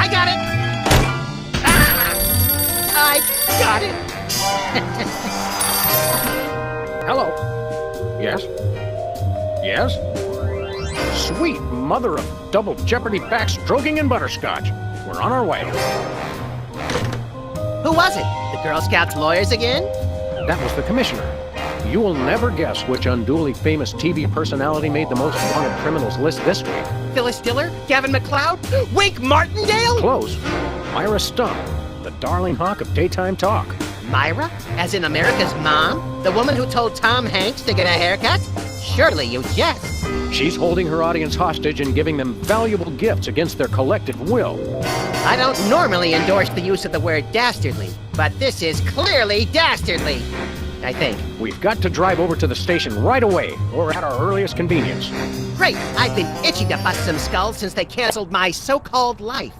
I got it! I got it! Hello. Yes? Yes? Sweet mother of double jeopardy backstroking and butterscotch. We're on our way. Who was it? The Girl Scouts lawyers again? That was the commissioner. You will never guess which unduly famous TV personality made the most wanted criminals list this week. Phyllis Diller? Gavin McLeod? Wink Martindale? Close. Myra Stump, the darling hawk of daytime talk. Myra? As in America's mom? The woman who told Tom Hanks to get a haircut? Surely you jest. She's holding her audience hostage and giving them valuable gifts against their collective will. I don't normally endorse the use of the word dastardly, but this is clearly dastardly. I think. We've got to drive over to the station right away, or at our earliest convenience. Great! I've been itching to bust some skulls since they canceled my so-called life.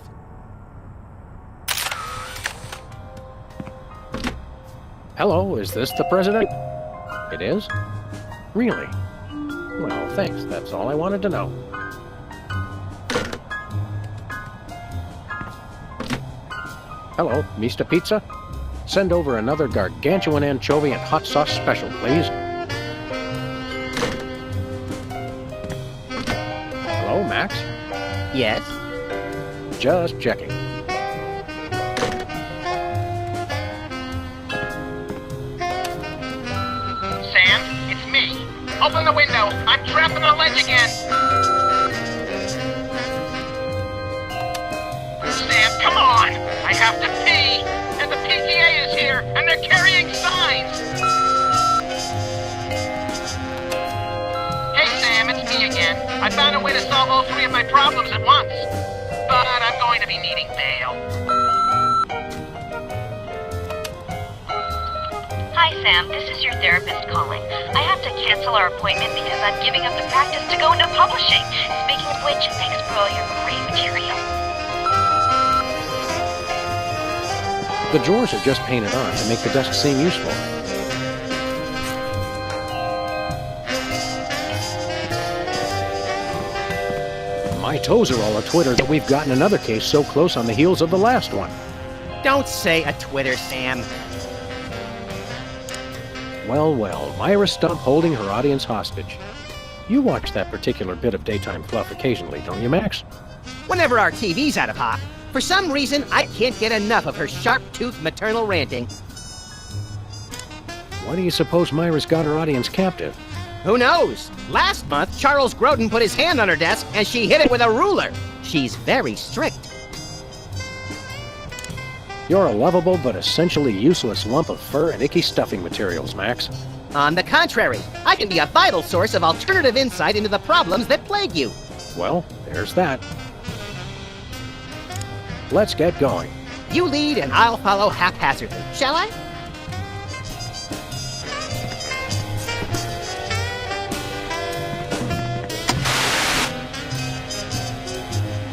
Hello, is this the president? It is? Really? Well, thanks. That's all I wanted to know. Hello, Mr. Pizza? Send over another gargantuan anchovy and hot sauce special, please. Hello, Max? Yes? Just checking. Sam, it's me. Open the window. I'm trapped on the ledge again. Sam, come on. I have to pee. And the PTA is here, and they're carrying signs. Hey, Sam, it's me again. I found a way to solve all three of my problems at once. But I'm going to be needing bail. Hi, Sam. This is your therapist calling. I have to cancel our appointment because I'm giving up the practice to go into publishing. Speaking of which, thanks for all your great material. The drawers are just painted on to make the desk seem useful. My toes are all a-twitter that we've gotten another case so close on the heels of the last one. Don't say a Twitter, Sam. Well, well, Myra Stump holding her audience hostage. You watch that particular bit of daytime fluff occasionally, don't you, Max? Whenever our TV's out of hock, for some reason, I can't get enough of her sharp-toothed maternal ranting. Why do you suppose Myra's got her audience captive? Who knows? Last month, Charles Grodin put his hand on her desk and she hit it with a ruler. She's very strict. You're a lovable but essentially useless lump of fur and icky stuffing materials, Max. On the contrary, I can be a vital source of alternative insight into the problems that plague you. Well, there's that. Let's get going. You lead and I'll follow haphazardly, shall I?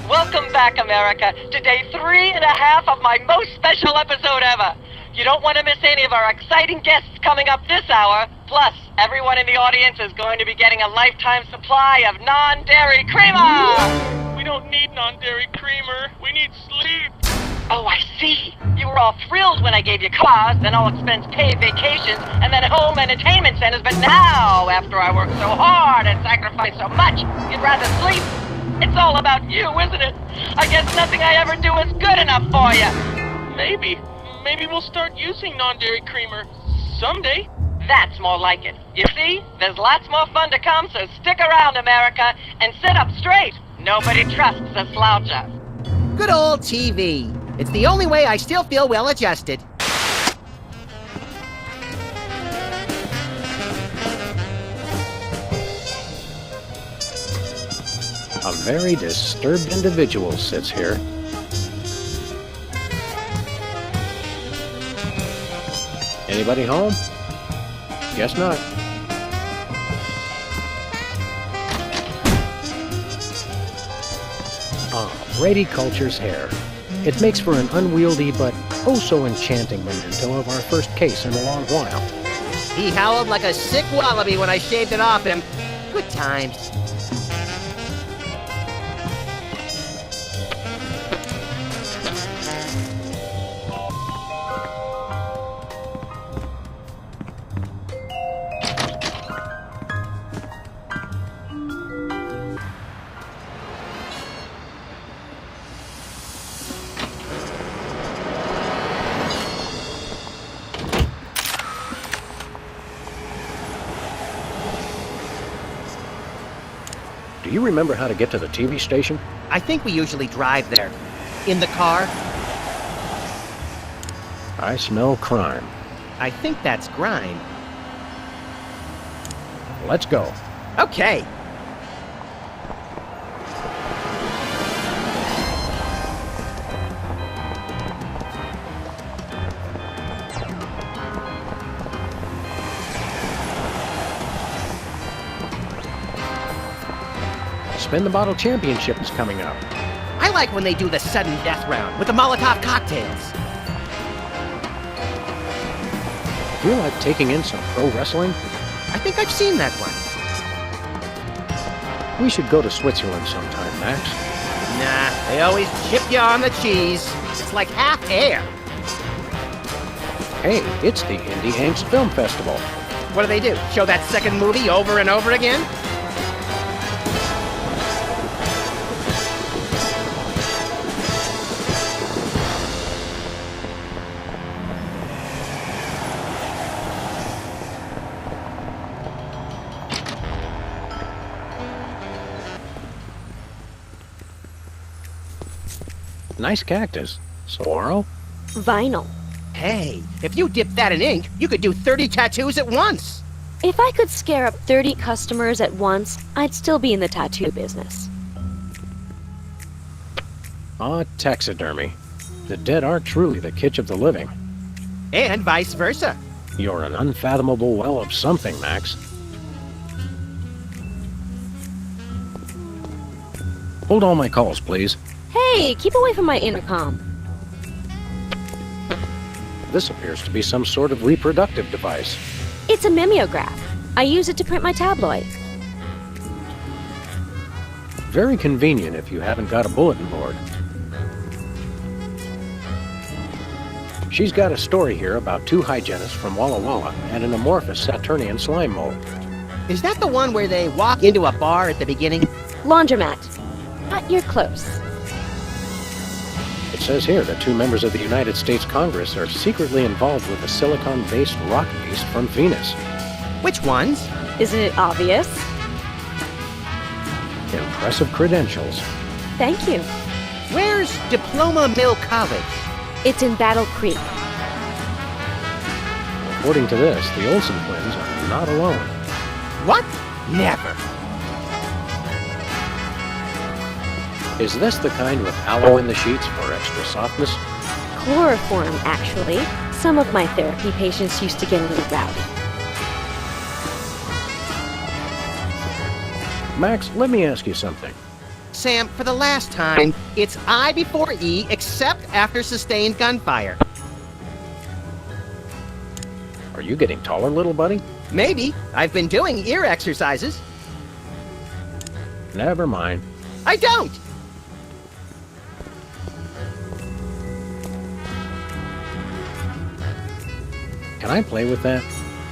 Welcome back, America, to day 3.5 of my most special episode ever. You don't want to miss any of our exciting guests coming up this hour. Plus, everyone in the audience is going to be getting a lifetime supply of non-dairy creamer. We don't need non-dairy creamer. We need sleep. Oh, I see. You were all thrilled when I gave you cars, then all-expense-paid vacations, and then home entertainment centers. But now, after I worked so hard and sacrificed so much, you'd rather sleep. It's all about you, isn't it? I guess nothing I ever do is good enough for you. Maybe. Maybe we'll start using non-dairy creamer someday. That's more like it. You see, there's lots more fun to come, so stick around, America, and sit up straight. Nobody trusts a sloucher. Good old TV. It's the only way I still feel well-adjusted. A very disturbed individual sits here. Anybody home? Guess not. Ah, Brady Culture's hair. It makes for an unwieldy but oh-so enchanting memento of our first case in a long while. He howled like a sick wallaby when I shaved it off him. Good times. Do you remember how to get to the TV station? I think we usually drive there. In the car? I smell crime. I think that's grime. Let's go. Okay. Spin the Bottle Championship is coming up. I like when they do the sudden death round with the Molotov cocktails. Feel like taking in some pro wrestling? I think I've seen that one. We should go to Switzerland sometime, Max. Nah, they always chip you on the cheese. It's like half air. Hey, it's the Indie Hanks Film Festival. What do they do? Show that second movie over and over again? Nice cactus. Saguaro? Vinyl. Hey, if you dip that in ink, you could do 30 tattoos at once. If I could scare up 30 customers at once, I'd still be in the tattoo business. Ah, taxidermy. The dead are truly the kitsch of the living. And vice versa. You're an unfathomable well of something, Max. Hold all my calls, please. Hey, keep away from my intercom. This appears to be some sort of reproductive device. It's a mimeograph. I use it to print my tabloid. Very convenient if you haven't got a bulletin board. She's got a story here about two hygienists from Walla Walla and an amorphous Saturnian slime mold. Is that the one where they walk into a bar at the beginning? Laundromat. But you're close. It says here that two members of the United States Congress are secretly involved with a silicon-based rock beast from Venus. Which ones? Isn't it obvious? Impressive credentials. Thank you. Where's Diploma Mill College? It's in Battle Creek. According to this, the Olsen twins are not alone. What? Never. Is this the kind with aloe in the sheets for extra softness? Chloroform, actually. Some of my therapy patients used to get a little rowdy. Max, let me ask you something. Sam, for the last time, it's I before E except after sustained gunfire. Are you getting taller, little buddy? Maybe. I've been doing ear exercises. Never mind. I don't! Can I play with that?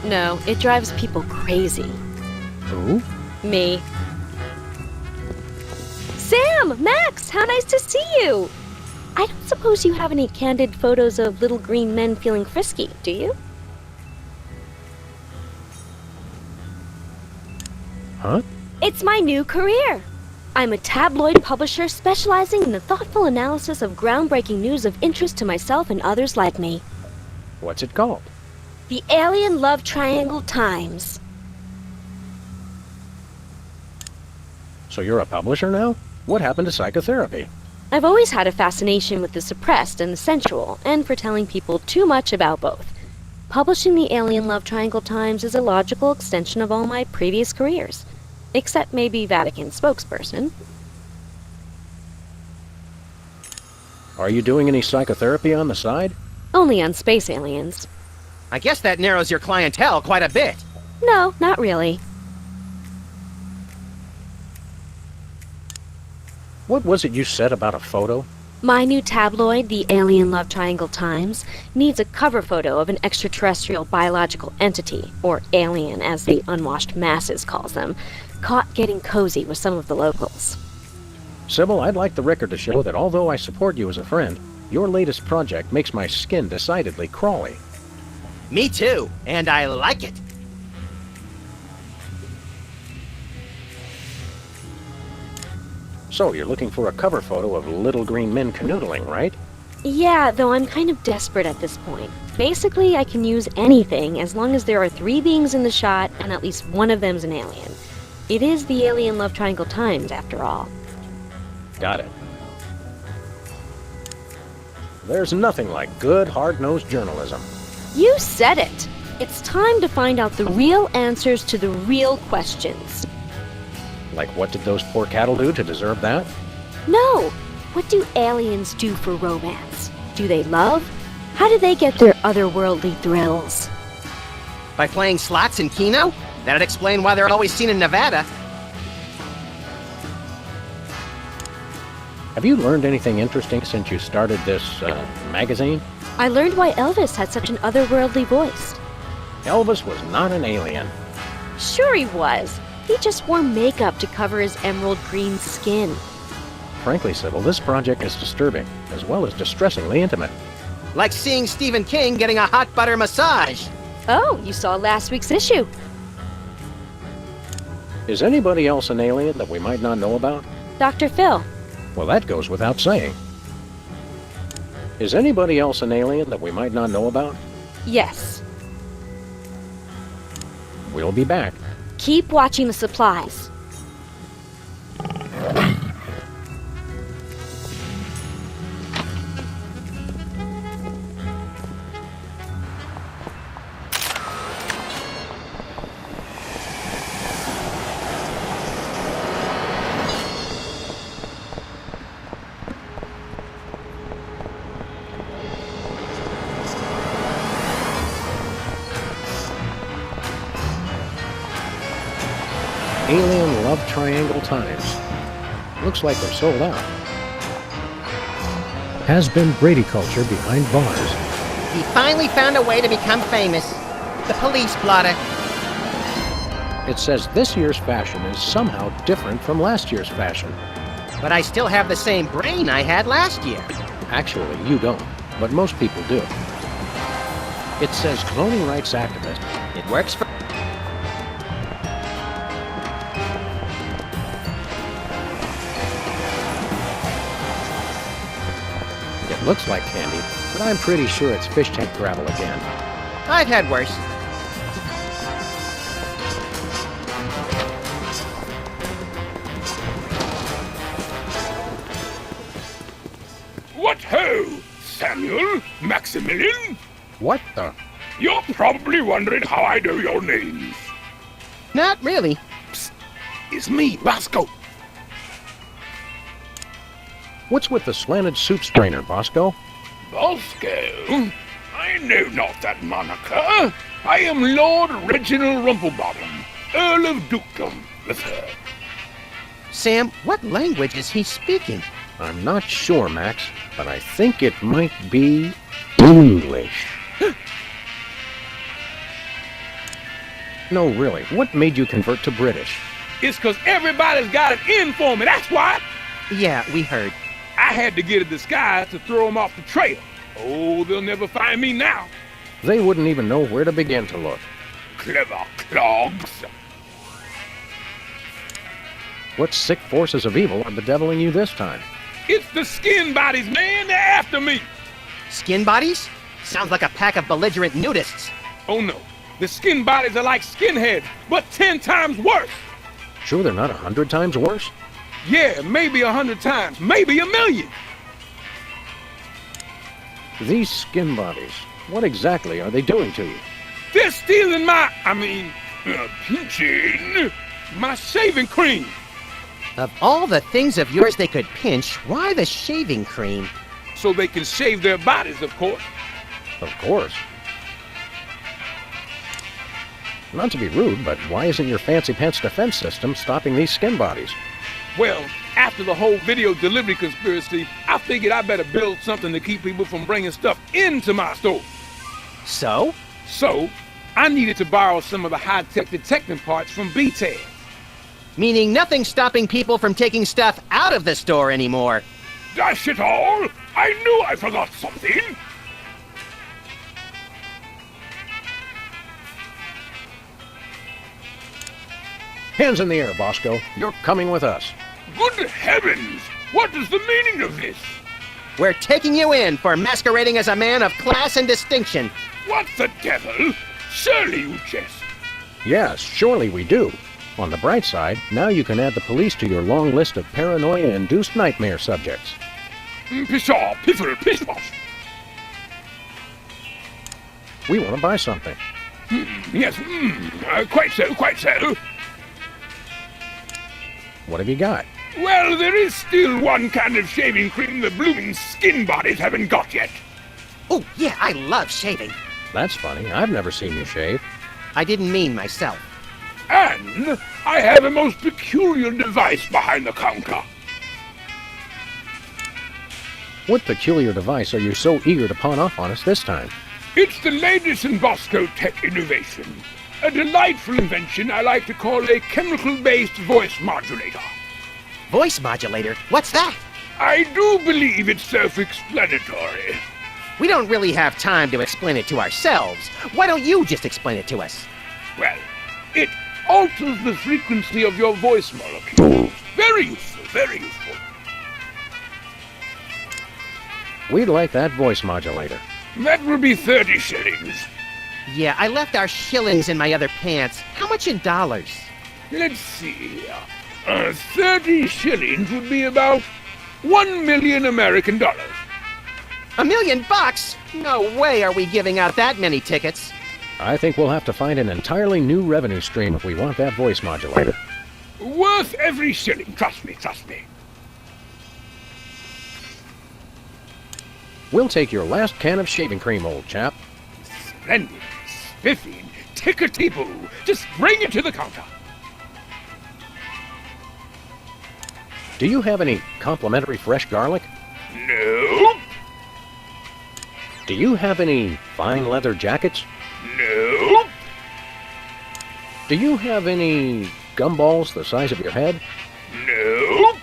No, it drives people crazy. Who? Me. Sam! Max! How nice to see you! I don't suppose you have any candid photos of little green men feeling frisky, do you? Huh? It's my new career! I'm a tabloid publisher specializing in the thoughtful analysis of groundbreaking news of interest to myself and others like me. What's it called? The Alien Love Triangle Times. So you're a publisher now? What happened to psychotherapy? I've always had a fascination with the suppressed and the sensual, and for telling people too much about both. Publishing the Alien Love Triangle Times is a logical extension of all my previous careers. Except maybe Vatican spokesperson. Are you doing any psychotherapy on the side? Only on space aliens. I guess that narrows your clientele quite a bit. No, not really. What was it you said about a photo? My new tabloid, the Alien Love Triangle Times, needs a cover photo of an extraterrestrial biological entity, or alien as the unwashed masses calls them, caught getting cozy with some of the locals. Sybil, I'd like the record to show that although I support you as a friend, your latest project makes my skin decidedly crawly. Me too, and I like it. So, you're looking for a cover photo of little green men canoodling, right? Yeah, though I'm kind of desperate at this point. Basically, I can use anything as long as there are 3 beings in the shot and at least one of them's an alien. It is the alien love triangle times, after all. Got it. There's nothing like good, hard-nosed journalism. You said it! It's time to find out the real answers to the real questions. Like, what did those poor cattle do to deserve that? No! What do aliens do for romance? Do they love? How do they get their otherworldly thrills? By playing slots in Keno? That'd explain why they're always seen in Nevada. Have you learned anything interesting since you started this, magazine? I learned why Elvis had such an otherworldly voice. Elvis was not an alien. Sure he was. He just wore makeup to cover his emerald green skin. Frankly, Sybil, this project is disturbing, as well as distressingly intimate. Like seeing Stephen King getting a hot butter massage. Oh, you saw last week's issue. Is anybody else an alien that we might not know about? Dr. Phil. Well, that goes without saying. Is anybody else an alien that we might not know about? Yes. We'll be back. Keep watching the supplies. Alien Love Triangle Times. Looks like they're sold out. Has been Brady culture behind bars. He finally found a way to become famous. The police blotter. It says this year's fashion is somehow different from last year's fashion. But I still have the same brain I had last year. Actually, you don't, but most people do. It says voting rights activist. It works for... It looks like candy, but I'm pretty sure it's fish tank gravel again. I've had worse. What ho! Samuel? Maximilian? What the? You're probably wondering how I know your names. Not really. It's me, Bosco. What's with the slanted soup strainer, Bosco? Bosco? I know not that moniker. I am Lord Reginald Rumplebottom, Earl of Dukedom, the Third. Sam, what language is he speaking? I'm not sure, Max, but I think it might be English. No, really, what made you convert to British? It's 'cause everybody's got an in for me, that's why. Yeah, we heard. I had to get a disguise to throw them off the trail. Oh, they'll never find me now. They wouldn't even know where to begin to look. Clever clogs. What sick forces of evil are bedeviling you this time? It's the skin bodies, man. They're after me. Skin bodies? Sounds like a pack of belligerent nudists. Oh, no. The skin bodies are like skinheads, but 10 times worse. Sure they're not 100 times worse? Yeah, maybe 100 times, maybe 1,000,000. These skin bodies, what exactly are they doing to you? They're stealing pinching my shaving cream. Of all the things of yours they could pinch, why the shaving cream? So they can shave their bodies, of course. Of course. Not to be rude, but why isn't your fancy pants defense system stopping these skin bodies? Well, after the whole video delivery conspiracy, I figured I better build something to keep people from bringing stuff into my store. So? So, I needed to borrow some of the high-tech detecting parts from BTAG. Meaning nothing's stopping people from taking stuff out of the store anymore. Dash it all! I knew I forgot something! Hands in the air, Bosco. You're coming with us. Good heavens! What is the meaning of this? We're taking you in for masquerading as a man of class and distinction. What the devil? Surely you jest. Yes, surely we do. On the bright side, now you can add the police to your long list of paranoia-induced nightmare subjects. Pshaw, piffle, pish-posh. We want to buy something. Yes, quite so, quite so. What have you got? Well, there is still one kind of shaving cream the blooming skin bodies haven't got yet. Oh, yeah, I love shaving. That's funny. I've never seen you shave. I didn't mean myself. And I have a most peculiar device behind the counter. What peculiar device are you so eager to pawn off on us this time? It's the latest in Bosco tech innovation. A delightful invention I like to call a chemical-based voice modulator. Voice modulator? What's that? I do believe it's self-explanatory. We don't really have time to explain it to ourselves. Why don't you just explain it to us? Well, it alters the frequency of your voice molecules. Very useful, very useful. We'd like that voice modulator. That will be 30 shillings. Yeah, I left our shillings in my other pants. How much in dollars? Let's see. 30 shillings would be about 1 million American dollars. $1 million bucks? No way are we giving out that many tickets. I think we'll have to find an entirely new revenue stream if we want that voice modulator. Worth every shilling, trust me, trust me. We'll take your last can of shaving cream, old chap. Splendid, spiffing, tickety-boo. Just bring it to the counter. Do you have any complimentary fresh garlic? Nope. Do you have any fine leather jackets? Nope. Do you have any gumballs the size of your head? Nope.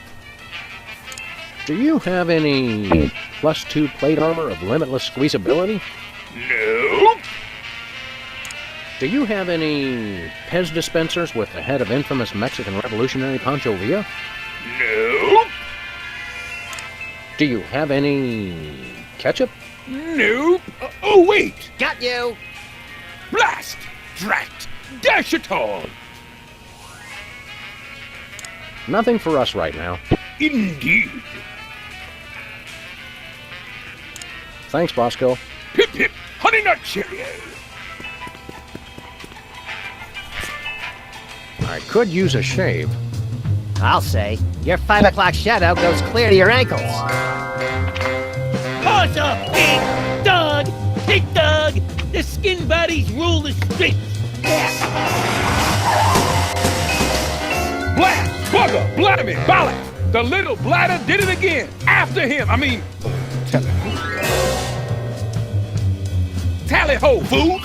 Do you have any +2 plate armor of limitless squeezability? Nope. Do you have any Pez dispensers with the head of infamous Mexican revolutionary Pancho Villa? Nope. Do you have any ketchup? Nope. Oh, wait. Got you. Blast! Drat! Dash it all! Nothing for us right now. Indeed. Thanks, Bosco. Pip pip, Honey Nut Cheerio. I could use a shave. I'll say. Your 5 o'clock shadow goes clear to your ankles. Paws up, big dog! Big dog! The skin bodies rule the streets! Blast! Bugger! Blimey! Ballast! The little bladder did it again! After him! Tally-ho, fool!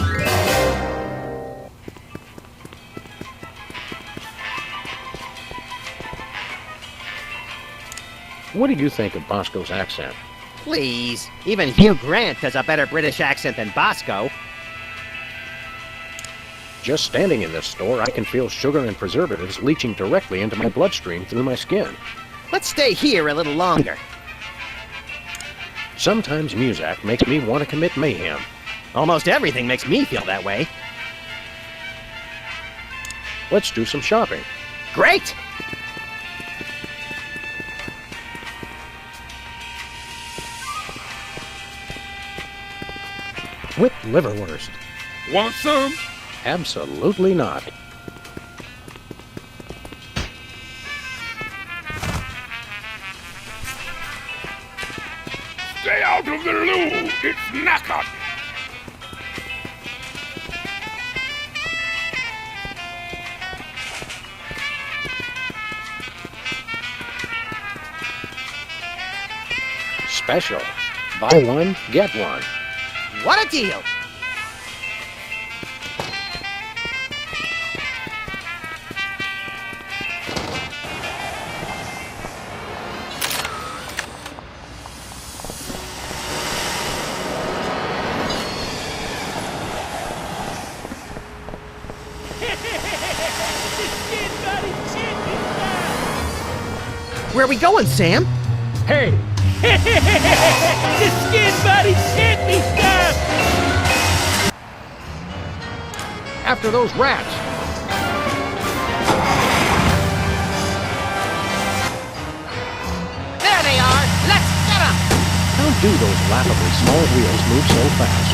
What do you think of Bosco's accent? Please. Even Hugh Grant does a better British accent than Bosco. Just standing in this store, I can feel sugar and preservatives leaching directly into my bloodstream through my skin. Let's stay here a little longer. Sometimes Muzak makes me want to commit mayhem. Almost everything makes me feel that way. Let's do some shopping. Great! Whipped liverwurst. Want some? Absolutely not. Stay out of the loo! It's knackered! Special. Buy one, get one. What a deal! The skin body champion! Where are we going, Sam? Hey! The skin buddies can't be stopped! After those rats! There they are! Let's get them! How do those laughably small wheels move so fast?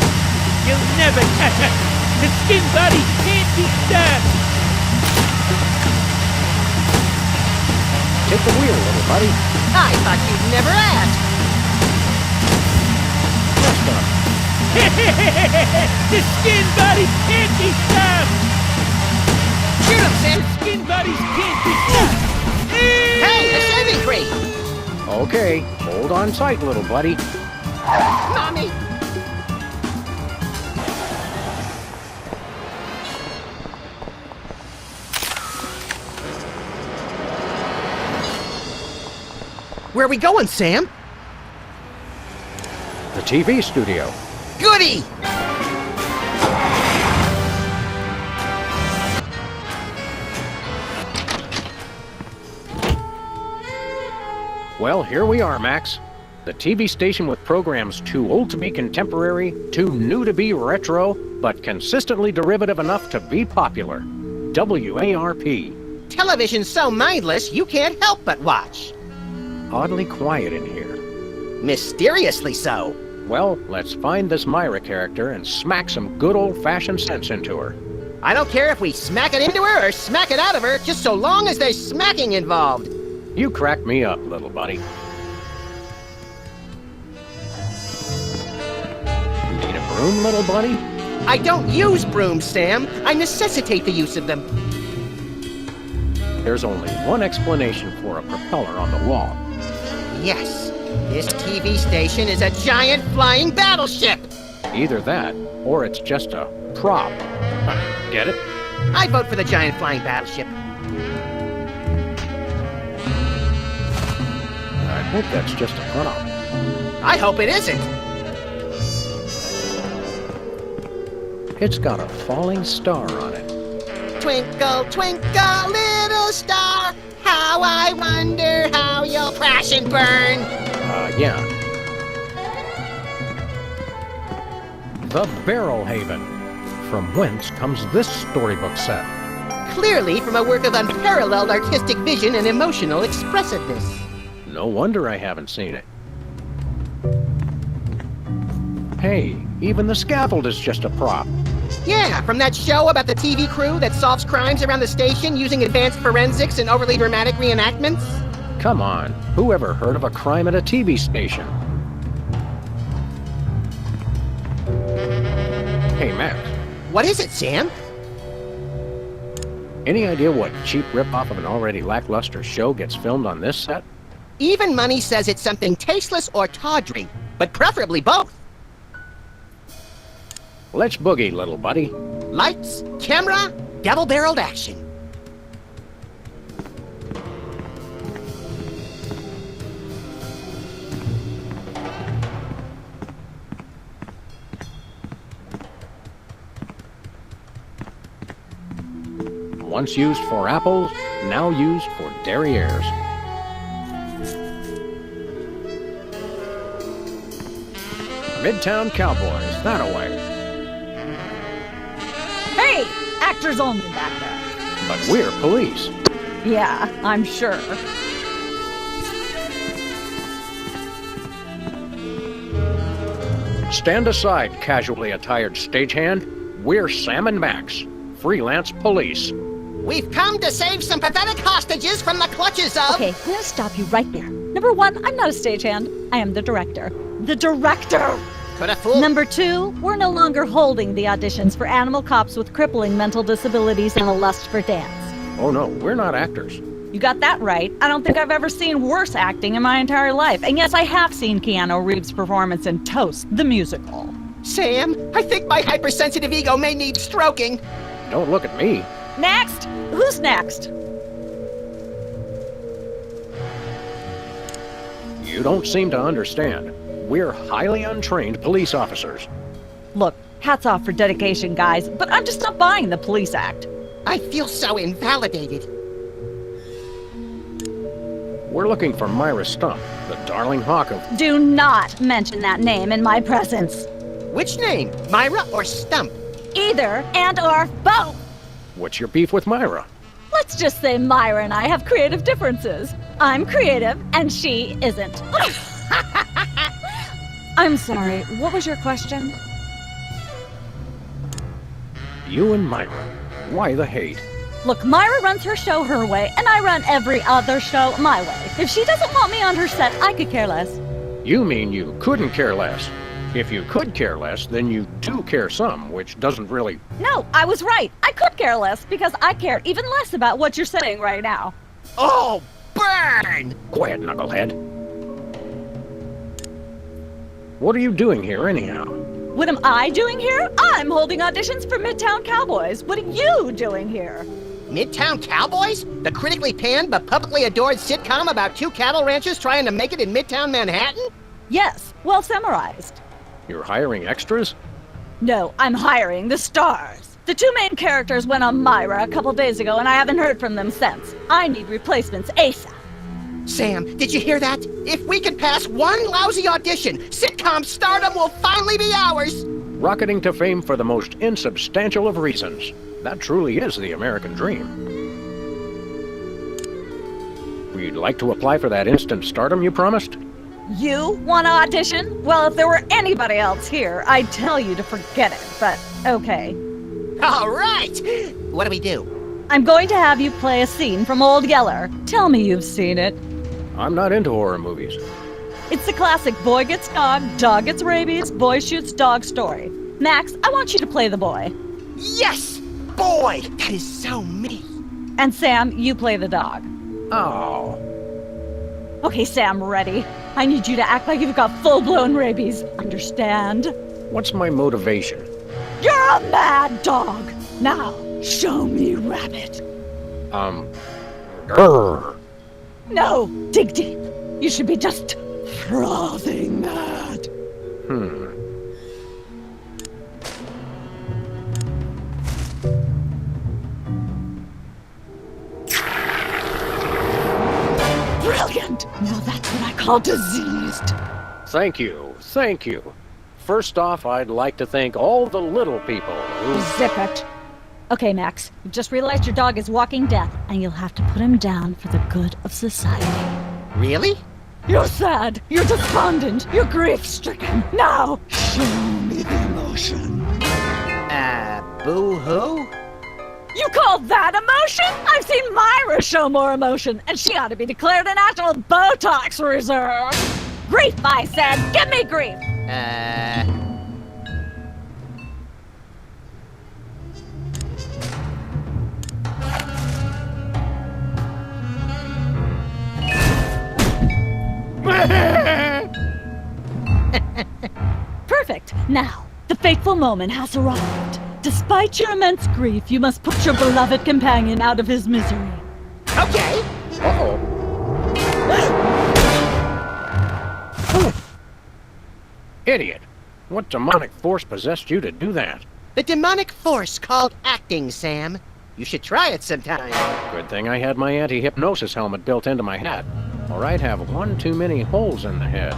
You'll never catch us! The skin buddies can't be stopped! Take the wheel, little buddy. I thought you'd never ask. Rest up. The skin buddies can't be stopped! Shoot them, Sam! Skin buddies can't be stopped! Hey, a shaving cream! Okay, hold on tight, little buddy. Mommy! Where are we going, Sam? The TV studio. Goody! Well, here we are, Max. The TV station with programs too old to be contemporary, too new to be retro, but consistently derivative enough to be popular. WARP. Television's so mindless, you can't help but watch. Oddly quiet in here. Mysteriously so. Well, let's find this Myra character and smack some good old-fashioned sense into her. I don't care if we smack it into her or smack it out of her, just so long as there's smacking involved. You crack me up, little buddy. Need a broom, little buddy? I don't use brooms, Sam. I necessitate the use of them. There's only one explanation for a propeller on the wall. Yes, this TV station is a giant flying battleship. Either that, or it's just a prop. Get it? I vote for the giant flying battleship. I hope that's just a prop. I hope it isn't. It's got a falling star on it. Twinkle, twinkle, little star, how I wonder how you'll crash and burn. Yeah. The Barrel Haven. From whence comes this storybook set? Clearly from a work of unparalleled artistic vision and emotional expressiveness. No wonder I haven't seen it. Hey, even the scaffold is just a prop. Yeah, from that show about the TV crew that solves crimes around the station using advanced forensics and overly dramatic reenactments. Come on, who ever heard of a crime at a TV station? Hey, Max. What is it, Sam? Any idea what cheap ripoff of an already lackluster show gets filmed on this set? Even money says it's something tasteless or tawdry, but preferably both. Let's boogie, little buddy. Lights, camera, double-barreled action. Once used for apples, now used for derrieres. Midtown Cowboys, that away. Hey! Actors only back there. But we're police. Yeah, I'm sure. Stand aside, casually attired stagehand. We're Sam and Max, freelance police. We've come to save some pathetic hostages from the clutches of... Okay, I'm gonna stop you right there. Number one, I'm not a stagehand. I am the director. The director! Could have fooled... Number two, we're no longer holding the auditions for animal cops with crippling mental disabilities and a lust for dance. Oh no, we're not actors. You got that right. I don't think I've ever seen worse acting in my entire life. And yes, I have seen Keanu Reeves' performance in Toast, the musical. Sam, I think my hypersensitive ego may need stroking. Don't look at me. Next? Who's next? You don't seem to understand. We're highly untrained police officers. Look, hats off for dedication, guys, but I'm just not buying the police act. I feel so invalidated. We're looking for Myra Stump, the darling hawk of... Do not mention that name in my presence. Which name? Myra or Stump? Either and or both. What's your beef with Myra? Let's just say Myra and I have creative differences. I'm creative and she isn't. I'm sorry, what was your question? You and Myra. Why the hate? Look, Myra runs her show her way, and I run every other show my way. If she doesn't want me on her set, I could care less. You mean you couldn't care less? If you could care less, then you do care some, which doesn't really... No, I was right. I could care less because I care even less about what you're saying right now. Oh, burn! Quiet, knucklehead. What are you doing here, anyhow? What am I doing here? I'm holding auditions for Midtown Cowboys. What are you doing here? Midtown Cowboys? The critically panned but publicly adored sitcom about two cattle ranchers trying to make it in Midtown Manhattan? Yes, well summarized. You're hiring extras? No, I'm hiring the stars. The two main characters went on Myra a couple days ago and I haven't heard from them since. I need replacements ASAP. Sam, did you hear that? If we can pass one lousy audition, sitcom stardom will finally be ours! Rocketing to fame for the most insubstantial of reasons. That truly is the American dream. We'd like to apply for that instant stardom you promised? You want to audition? Well, if there were anybody else here, I'd tell you to forget it, but okay. All right! What do we do? I'm going to have you play a scene from Old Yeller. Tell me you've seen it. I'm not into horror movies. It's the classic boy gets dog gets rabies, boy shoots dog story. Max, I want you to play the boy. Yes! Boy, that is so me. And Sam, you play the dog. Oh. Okay, Sam, ready? I need you to act like you've got full-blown rabies. Understand? What's my motivation? You're a mad dog. Now, show me rabbit. Grr. No, dig deep. You should be just frothing mad. Brilliant! Now that's what I call diseased. Thank you, thank you. First off, I'd like to thank all the little people who... Zip it. Okay, Max, you've just realized your dog is walking death, and you'll have to put him down for the good of society. Really? You're sad, you're despondent, you're grief-stricken. Now, show me the emotion. Boo-hoo? You call that emotion? I've seen Myra show more emotion, and she ought to be declared a national Botox reserve. Grief, I said. Give me grief. Perfect. Now, the fateful moment has arrived. Despite your immense grief, you must put your beloved companion out of his misery. Okay. Uh-oh. Idiot! What demonic force possessed you to do that? The demonic force called acting, Sam. You should try it sometime. Good thing I had my anti-hypnosis helmet built into my hat, or I'd have one too many holes in the head.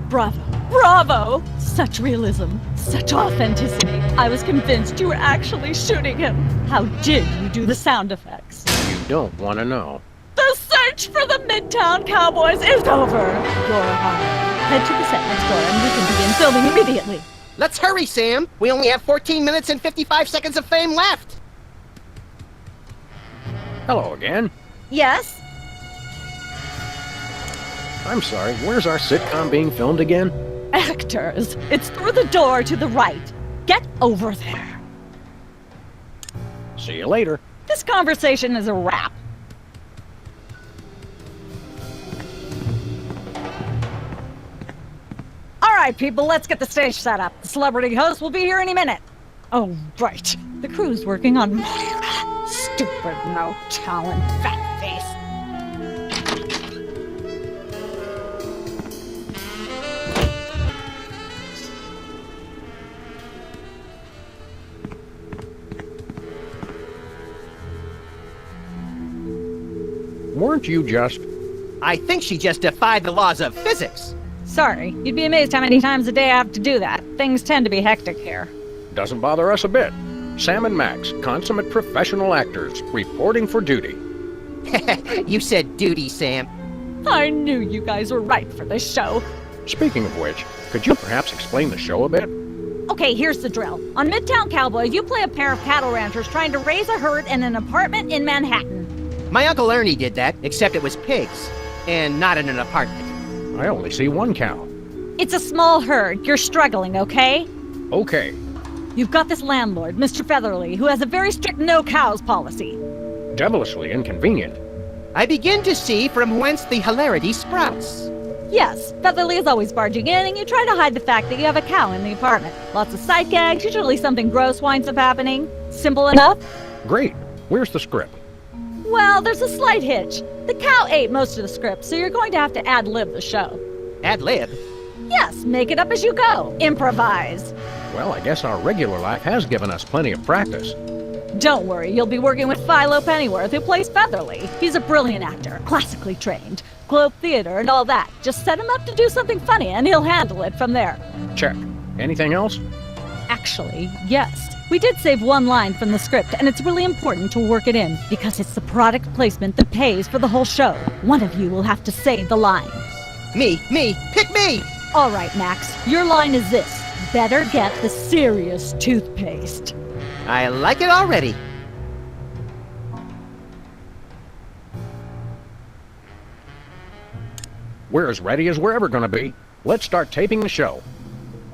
Bravo. Bravo! Such realism. Such authenticity. I was convinced you were actually shooting him. How did you do the sound effects? You don't want to know. The search for the Midtown Cowboys is over. You're hired. Head to the set next door and we can begin filming immediately. Let's hurry, Sam. We only have 14 minutes and 55 seconds of fame left. Hello again. Yes? I'm sorry, where's our sitcom being filmed again? Actors. It's through the door to the right. Get over there. See you later. This conversation is a wrap. All right, people, let's get the stage set up. The celebrity host will be here any minute. Oh, right. The crew's working on Myra. Stupid, no talent, fat face. Weren't you just... I think she just defied the laws of physics. Sorry, you'd be amazed how many times a day I have to do that. Things tend to be hectic here. Doesn't bother us a bit. Sam and Max, consummate professional actors, reporting for duty. You said duty, Sam. I knew you guys were right for this show. Speaking of which, could you perhaps explain the show a bit? Okay, here's the drill. On Midtown Cowboy, you play a pair of cattle ranchers trying to raise a herd in an apartment in Manhattan. My Uncle Ernie did that, except it was pigs, and not in an apartment. I only see one cow. It's a small herd. You're struggling, okay? Okay. You've got this landlord, Mr. Featherly, who has a very strict no cows policy. Devilishly inconvenient. I begin to see from whence the hilarity sprouts. Yes, Featherly is always barging in, and you try to hide the fact that you have a cow in the apartment. Lots of sight gags, usually something gross winds up happening. Simple enough? Great. Where's the script? Well, there's a slight hitch. The cow ate most of the script, so you're going to have to ad-lib the show. Ad-lib? Yes, make it up as you go. Improvise. Well, I guess our regular life has given us plenty of practice. Don't worry, you'll be working with Philo Pennyworth, who plays Featherly. He's a brilliant actor, classically trained, Globe Theater and all that. Just set him up to do something funny, and he'll handle it from there. Check. Anything else? Actually, yes. We did save one line from the script, and it's really important to work it in, because it's the product placement that pays for the whole show. One of you will have to say the line. Me, pick me! All right, Max, your line is this. Better get the serious toothpaste. I like it already. We're as ready as we're ever gonna be. Let's start taping the show.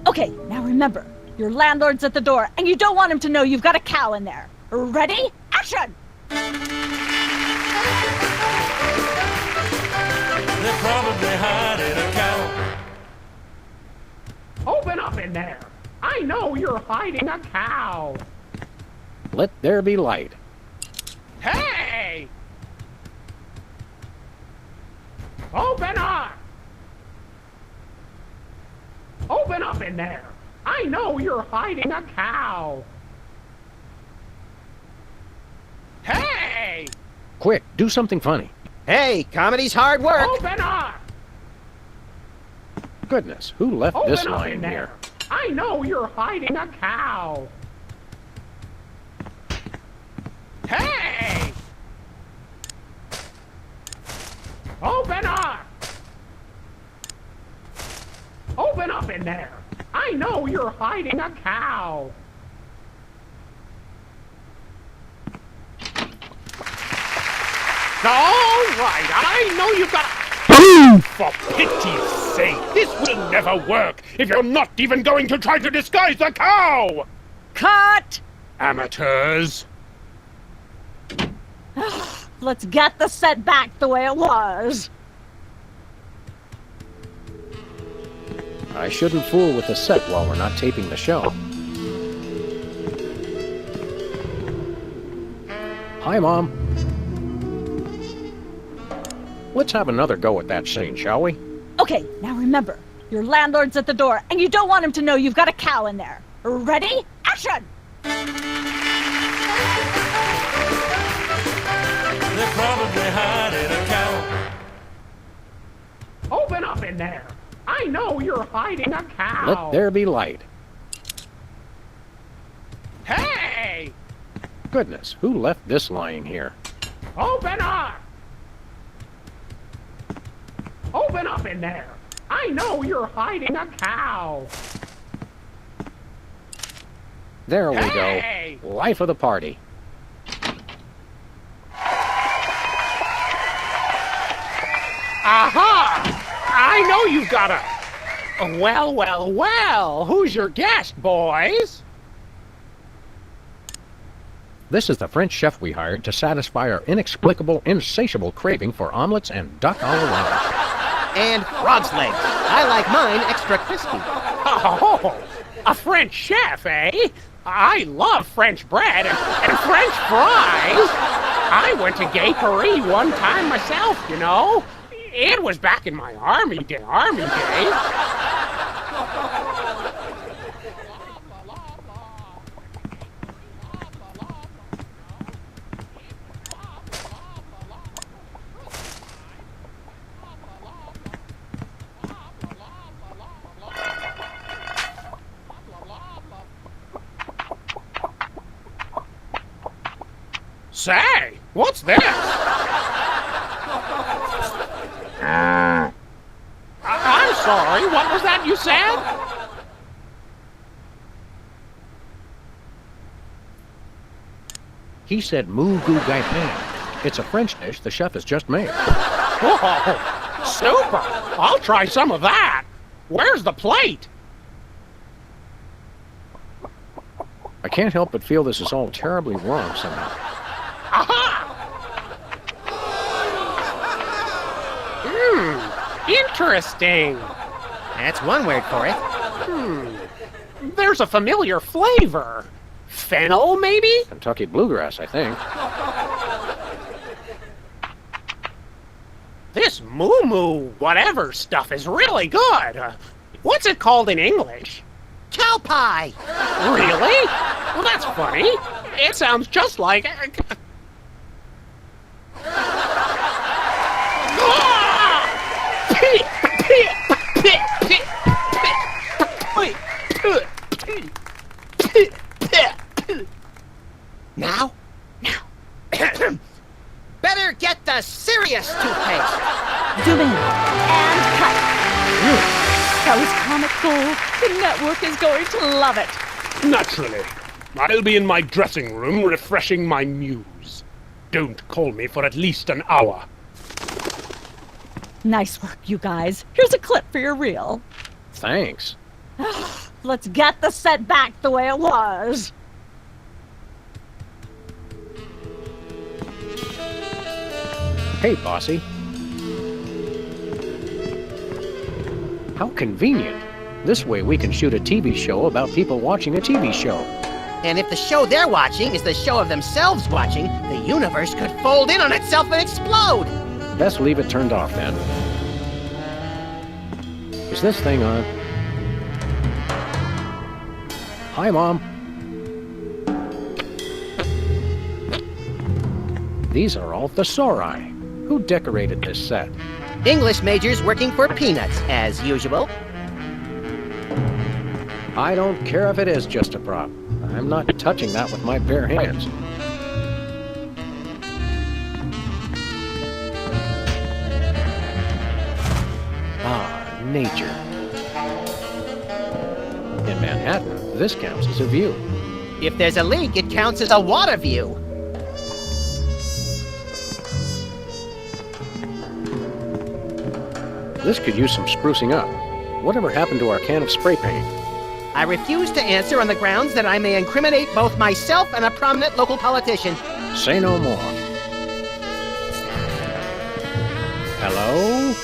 Okay, now remember, your landlord's at the door, and you don't want him to know you've got a cow in there. Ready? Action! They're probably hiding a cow. Open up in there! I know you're hiding a cow! Let there be light. Hey! Open up! Open up in there! I know you're hiding a cow! Hey! Quick, do something funny. Hey, comedy's hard work. Open up! Goodness, who left Open this up line in there! here? I know you're hiding a cow! Hey! Open up! Open up in there! I know you're hiding a cow! All right, I know you've got... For pity's sake, this will never work if you're not even going to try to disguise the cow! Cut! Amateurs! Let's get the set back the way it was. I shouldn't fool with the set while we're not taping the show. Hi, Mom. Let's have another go at that scene, shall we? Okay, now remember, your landlord's at the door, and you don't want him to know you've got a cow in there. Ready? Action! They're probably hiding a cow. Open up in there! I know you're hiding a cow! Let there be light. Hey! Goodness, who left this lying here? Open up! Open up in there! I know you're hiding a cow! There we Hey! go. Life of the party. Aha! I know you've got a... Well, who's your guest, boys? This is the French chef we hired to satisfy our inexplicable, insatiable craving for omelets and duck a la ranch. And frog's legs. I like mine extra crispy. Oh, a French chef, eh? I love French bread and French fries. I went to Gay Paris one time myself, you know. It was back in my army days. Say, what's this? I'm sorry, what was that you said? He said moo goo gai pan. It's a French dish the chef has just made. Oh, super! I'll try some of that. Where's the plate? I can't help but feel this is all terribly wrong somehow. Aha! Interesting. That's one word for it. There's a familiar flavor. Fennel, maybe? Kentucky bluegrass, I think. This moo-moo whatever stuff is really good. What's it called in English? Cow pie! Really? Well, that's funny. It sounds just like... Now? Better get the serious toothpaste! Zoom in and cut. That was comic gold. The network is going to love it. Naturally. I'll be in my dressing room refreshing my muse. Don't call me for at least an hour. Nice work, you guys. Here's a clip for your reel. Thanks. Let's get the set back the way it was. Hey, bossy. How convenient. This way we can shoot a TV show about people watching a TV show. And if the show they're watching is the show of themselves watching, the universe could fold in on itself and explode! Best leave it turned off, then. Is this thing on? Hi, Mom. These are all thesauri. Who decorated this set? English majors working for peanuts, as usual. I don't care if it is just a prop. I'm not touching that with my bare hands. Ah, nature. In Manhattan, this counts as a view. If there's a leak, it counts as a water view. This could use some sprucing up. Whatever happened to our can of spray paint? I refuse to answer on the grounds that I may incriminate both myself and a prominent local politician. Say no more. Hello?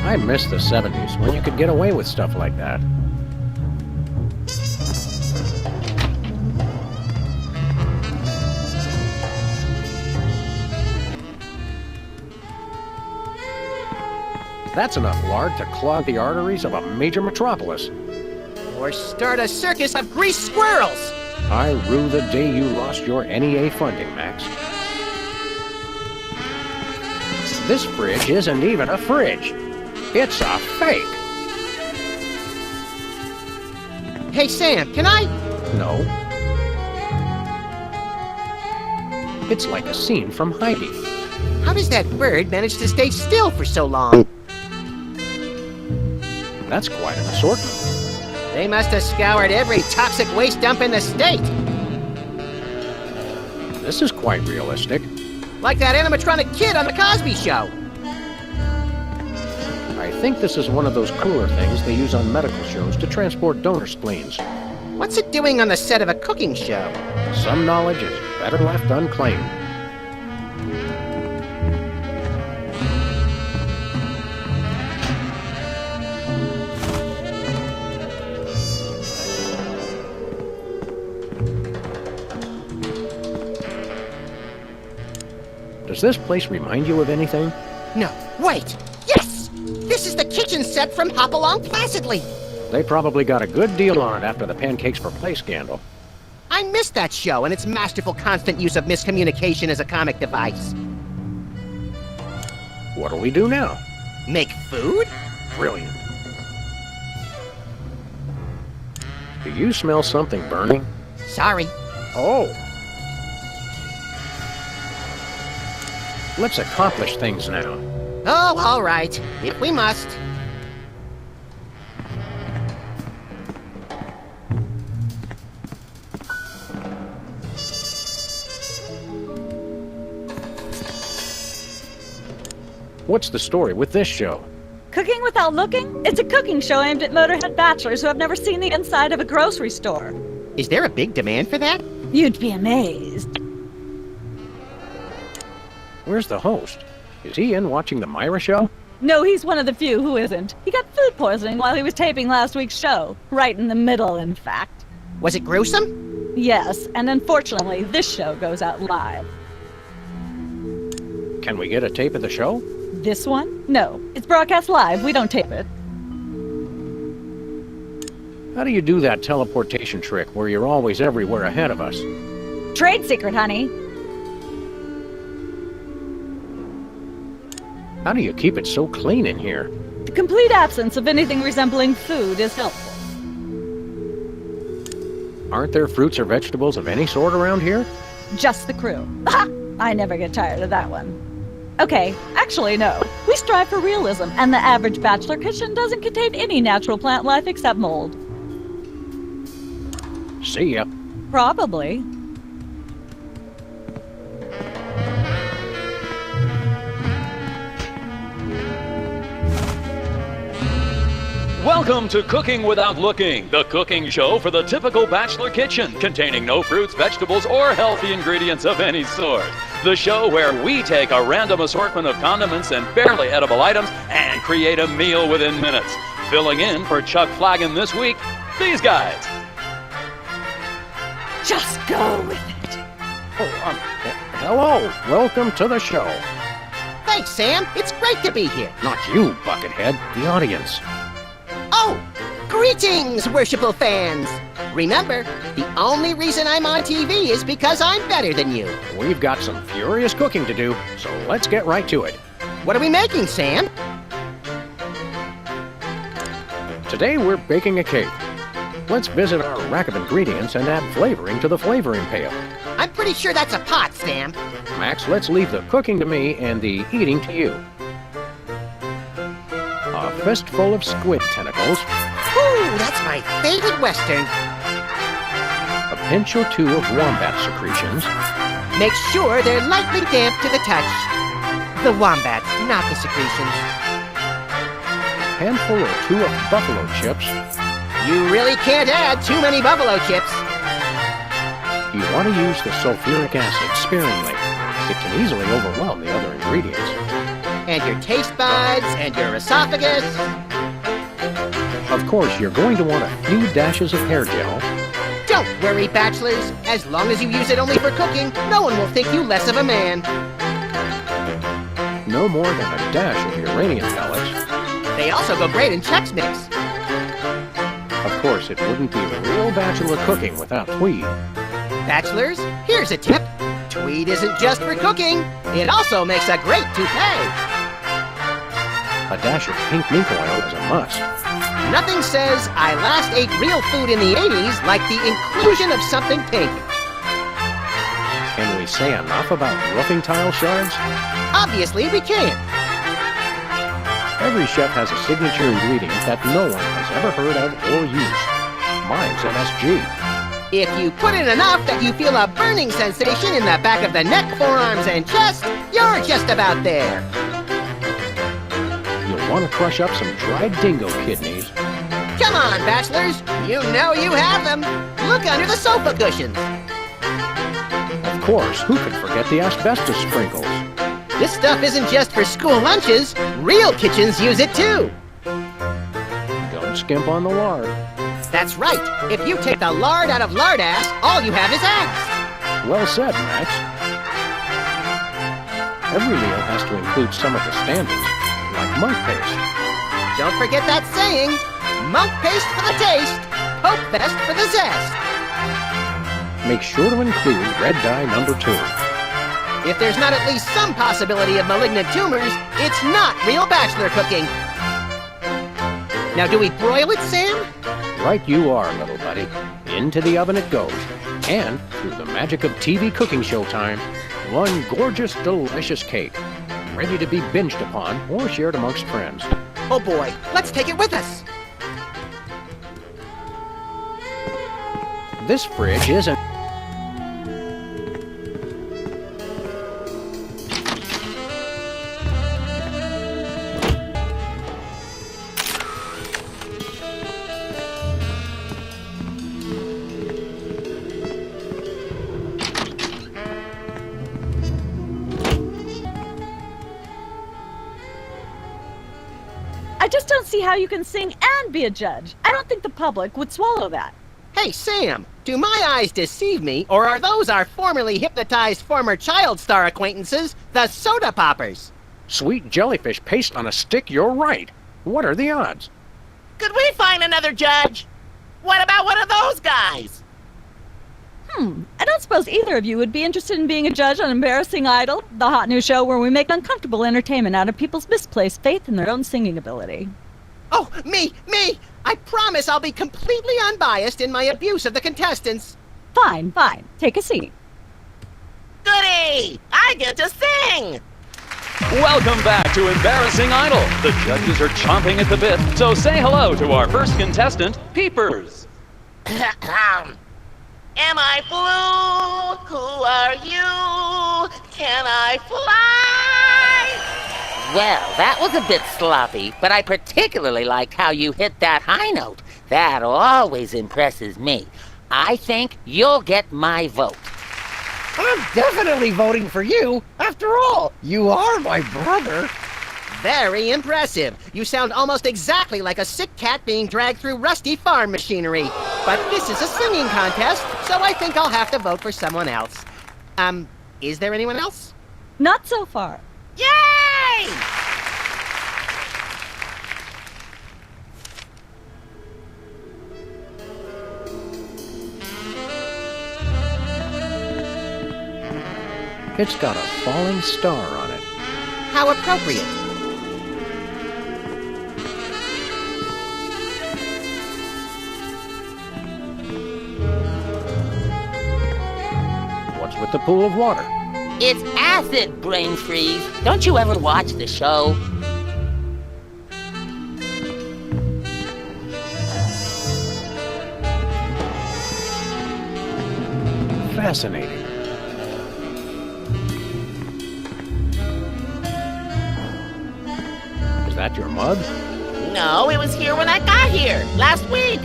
I miss the 70s when you could get away with stuff like that. That's enough lard to clog the arteries of a major metropolis. Or start a circus of grease squirrels! I rue the day you lost your NEA funding, Max. This fridge isn't even a fridge. It's a fake. Hey, Sam, can I? No. It's like a scene from Heidi. How does that bird manage to stay still for so long? That's quite an assortment. They must have scoured every toxic waste dump in the state. This is quite realistic. Like that animatronic kid on The Cosby Show. I think this is one of those cooler things they use on medical shows to transport donor spleens. What's it doing on the set of a cooking show? Some knowledge is better left unclaimed. Does this place remind you of anything? No, wait! Yes! This is the kitchen set from Hop Along Placidly! They probably got a good deal on it after the Pancakes for Play scandal. I missed that show and its masterful constant use of miscommunication as a comic device. What do we do now? Make food? Brilliant. Do you smell something burning? Sorry. Oh. Let's accomplish things now. Oh, all right. If we must. What's the story with this show? Cooking Without Looking? It's a cooking show aimed at motorhead bachelors who have never seen the inside of a grocery store. Is there a big demand for that? You'd be amazed. Where's the host? Is he in watching the Myra show? No, he's one of the few who isn't. He got food poisoning while he was taping last week's show. Right in the middle, in fact. Was it gruesome? Yes, and unfortunately, this show goes out live. Can we get a tape of the show? This one? No. It's broadcast live. We don't tape it. How do you do that teleportation trick where you're always everywhere ahead of us? Trade secret, honey. How do you keep it so clean in here? The complete absence of anything resembling food is helpful. Aren't there fruits or vegetables of any sort around here? Just the crew. Ha! I never get tired of that one. Okay, actually, no. We strive for realism, and the average bachelor kitchen doesn't contain any natural plant life except mold. See ya. Probably. Welcome to Cooking Without Looking, the cooking show for the typical bachelor kitchen, containing no fruits, vegetables, or healthy ingredients of any sort. The show where we take a random assortment of condiments and barely edible items and create a meal within minutes. Filling in for Chuck Flagon this week, these guys. Just go with it. Oh, hello. Welcome to the show. Thanks, Sam. It's great to be here. Not you, Buckethead. The audience. Oh, greetings, worshipful fans. Remember, the only reason I'm on TV is because I'm better than you. We've got some furious cooking to do, so let's get right to it. What are we making, Sam? Today we're baking a cake. Let's visit our rack of ingredients and add flavoring to the flavoring pail. I'm pretty sure that's a pot, Sam. Max, let's leave the cooking to me and the eating to you. A fistful of squid tentacles. Ooh, that's my favorite Western. A pinch or two of wombat secretions. Make sure they're lightly damp to the touch. The wombats, not the secretions. A handful or two of buffalo chips. You really can't add too many buffalo chips. You want to use the sulfuric acid sparingly. It can easily overwhelm the other ingredients. And your taste buds, and your esophagus. Of course, you're going to want a few dashes of hair gel. Don't worry, bachelors. As long as you use it only for cooking, no one will think you less of a man. No more than a dash of uranium pellets. They also go great in Chex Mix. Of course, it wouldn't be real bachelor cooking without tweed. Bachelors, here's a tip. Tweed isn't just for cooking. It also makes a great toupee. A dash of pink mink oil is a must. Nothing says I last ate real food in the 80s like the inclusion of something pink. Can we say enough about roofing tile shards? Obviously we can't. Every chef has a signature ingredient that no one has ever heard of or used. Mine's MSG. If you put in enough that you feel a burning sensation in the back of the neck, forearms, and chest, you're just about there. You'll want to crush up some dried dingo kidneys. Come on, bachelors. You know you have them. Look under the sofa cushions. Of course, who could forget the asbestos sprinkles? This stuff isn't just for school lunches. Real kitchens use it too. Don't skimp on the lard. That's right. If you take the lard out of lardass, all you have is ass. Well said, Max. Every meal has to include some of the standards, like monk paste. Don't forget that saying, monk paste for the taste, Pope Fest for the zest. Make sure to include red dye number 2. If there's not at least some possibility of malignant tumors, it's not real bachelor cooking. Now, do we broil it, Sam? Right you are, little buddy. Into the oven it goes. And, through the magic of TV cooking show time, one gorgeous, delicious cake, ready to be binged upon or shared amongst friends. Oh boy, let's take it with us. This fridge isn't... I just don't see how you can sing and be a judge. I don't think the public would swallow that. Hey, Sam, do my eyes deceive me, or are those our formerly hypnotized former child star acquaintances, the Soda Poppers? Sweet jellyfish paste on a stick, you're right. What are the odds? Could we find another judge? What about one of those guys? I don't suppose either of you would be interested in being a judge on Embarrassing Idol, the hot new show where we make uncomfortable entertainment out of people's misplaced faith in their own singing ability. Oh, me! I promise I'll be completely unbiased in my abuse of the contestants. Fine. Take a seat. Goody! I get to sing! Welcome back to Embarrassing Idol. The judges are chomping at the bit, so say hello to our first contestant, Peepers. Am I blue? Who are you? Can I fly? Well, that was a bit sloppy, but I particularly liked how you hit that high note. That always impresses me. I think you'll get my vote. I'm definitely voting for you. After all, you are my brother. Very impressive. You sound almost exactly like a sick cat being dragged through rusty farm machinery. But this is a singing contest, so I think I'll have to vote for someone else. Is there anyone else? Not so far. Yay! It's got a falling star on it. How appropriate. What's with the pool of water? It's acid, brain freeze. Don't you ever watch the show? Fascinating. Is that your mug? No, it was here when I got here, last week.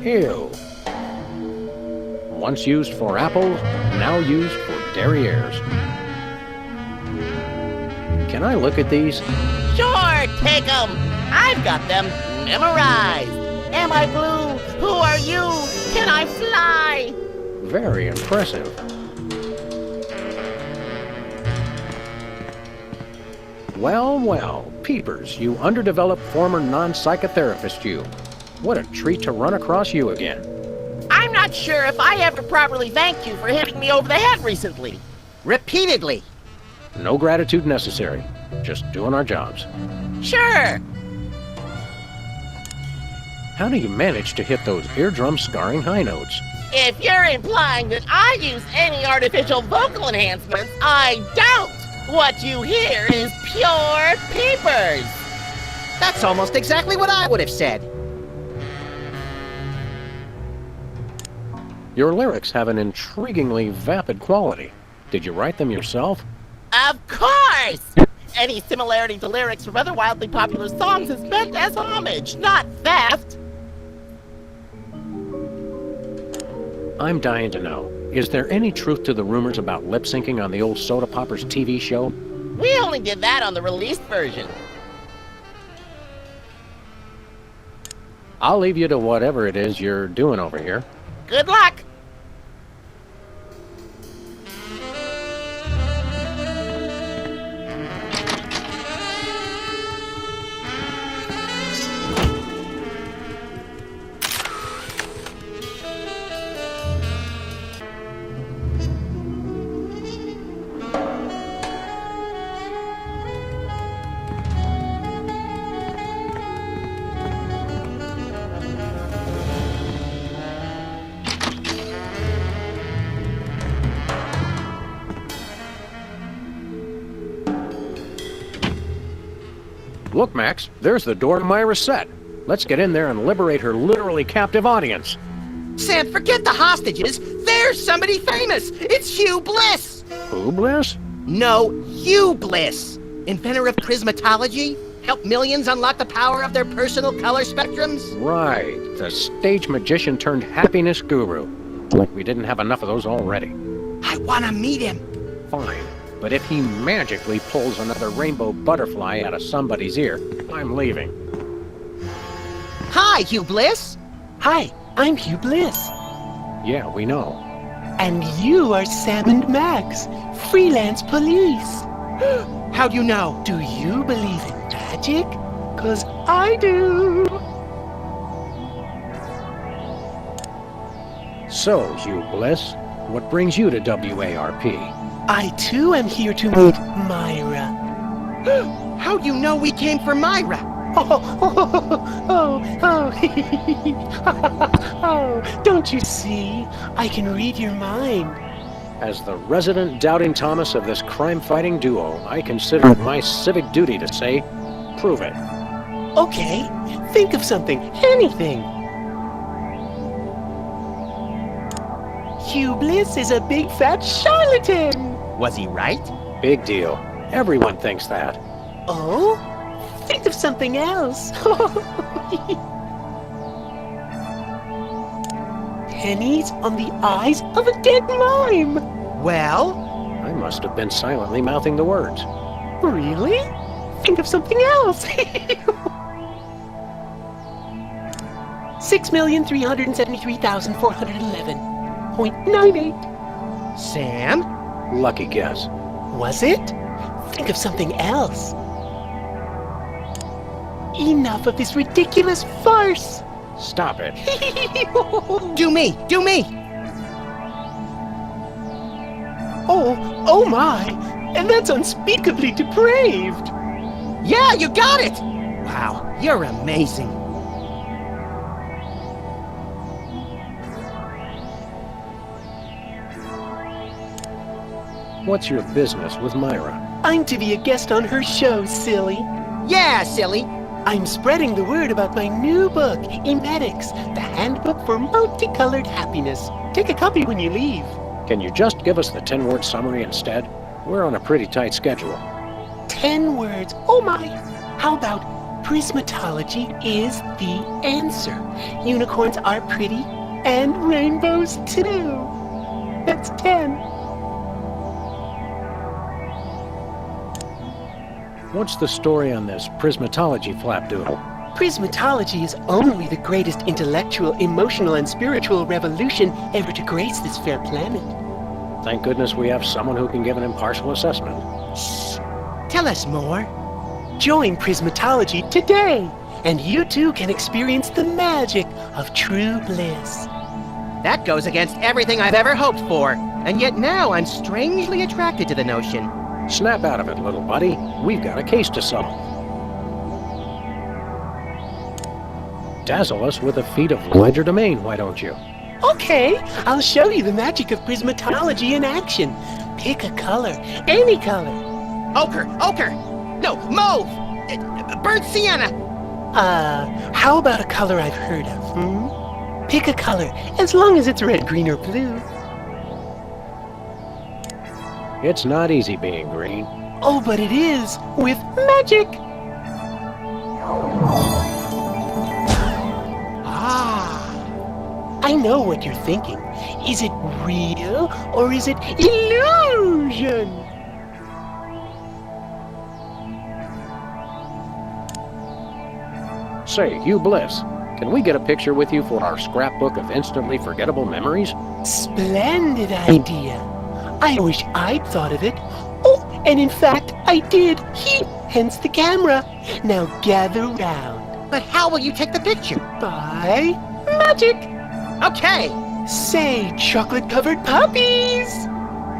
Ew. Once used for apples, now used for derrieres. Can I look at these? Sure, take 'em. I've got them memorized. Am I blue? Who are you? Can I fly? Very impressive. Well, Peepers, you underdeveloped former non-psychotherapist you. What a treat to run across you again. I'm not sure if I ever properly thanked you for hitting me over the head recently. Repeatedly. No gratitude necessary. Just doing our jobs. Sure. How do you manage to hit those eardrum-scarring high notes? If you're implying that I use any artificial vocal enhancements, I don't. What you hear is pure Peepers. That's almost exactly what I would have said. Your lyrics have an intriguingly vapid quality. Did you write them yourself? Of course! Any similarity to lyrics from other wildly popular songs is meant as homage, not theft. I'm dying to know. Is there any truth to the rumors about lip-syncing on the old Soda Poppers TV show? We only did that on the released version. I'll leave you to whatever it is you're doing over here. Good luck! Look, Max, there's the door to Myra's set. Let's get in there and liberate her literally captive audience. Sam, forget the hostages. There's somebody famous. It's Hugh Bliss. Who, Bliss? No, Hugh Bliss. Inventor of prismatology. Helped millions unlock the power of their personal color spectrums. Right, the stage magician turned happiness guru. Like we didn't have enough of those already. I want to meet him. Fine, but if he magically pulls another rainbow butterfly out of somebody's ear, I'm leaving. Hi, Hugh Bliss. Hi, I'm Hugh Bliss. Yeah, we know. And you are Sam and Max, freelance police. How do you know? Do you believe in magic? 'Cause I do. So, Hugh Bliss, what brings you to WARP? I too am here to meet Myra. How do you know we came for Myra? Oh, don't you see? I can read your mind. As the resident doubting Thomas of this crime-fighting duo, I consider it my civic duty to say, prove it. Okay, think of something, anything. Hugh Bliss is a big fat charlatan. Was he right? Big deal. Everyone thinks that. Oh? Think of something else. Pennies on the eyes of a dead mime. Well? I must have been silently mouthing the words. Really? Think of something else. 6,373,411.98. Sam? Lucky guess. Was it? Think of something else. Enough of this ridiculous farce. Stop it. Do me! Do me! Oh my! And that's unspeakably depraved! Yeah, you got it! Wow, you're amazing. What's your business with Myra? I'm to be a guest on her show, silly. Yeah, silly. I'm spreading the word about my new book, Emetics, the Handbook for Multicolored Happiness. Take a copy when you leave. Can you just give us the 10-word summary instead? We're on a pretty tight schedule. 10 words. Oh my! How about prismatology is the answer? Unicorns are pretty, and rainbows too. That's 10. What's the story on this prismatology flapdoodle? Prismatology is only the greatest intellectual, emotional, and spiritual revolution ever to grace this fair planet. Thank goodness we have someone who can give an impartial assessment. Shh! Tell us more. Join Prismatology today, and you too can experience the magic of true bliss. That goes against everything I've ever hoped for, and yet now I'm strangely attracted to the notion. Snap out of it, little buddy. We've got a case to solve. Dazzle us with a feat of legerdemain, why don't you? Okay, I'll show you the magic of prismatology in action. Pick a color, any color. Ochre! Ochre! No, mauve! Burnt sienna! How about a color I've heard of, Pick a color, as long as it's red, green, or blue. It's not easy being green. Oh, but it is, with magic! I know what you're thinking. Is it real, or is it illusion? Say, Hugh Bliss, can we get a picture with you for our scrapbook of instantly forgettable memories? Splendid idea. I wish I'd thought of it. Oh, and in fact, I did. Hence the camera. Now gather round. But how will you take the picture? By magic. Okay. Say, chocolate-covered puppies.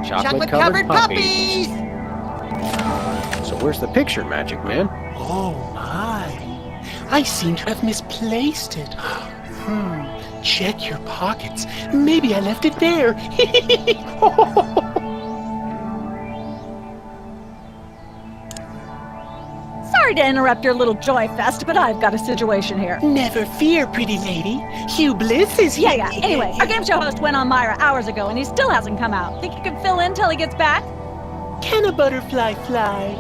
Chocolate-covered puppies. So where's the picture, Magic Man? Oh my. I seem to have misplaced it. Check your pockets. Maybe I left it there. Sorry to interrupt your little joy fest, but I've got a situation here. Never fear, pretty lady. Hugh Bliss is here. Yeah. Anyway, our game show host went on Myra hours ago, and he still hasn't come out. Think you can fill in till he gets back? Can a butterfly fly?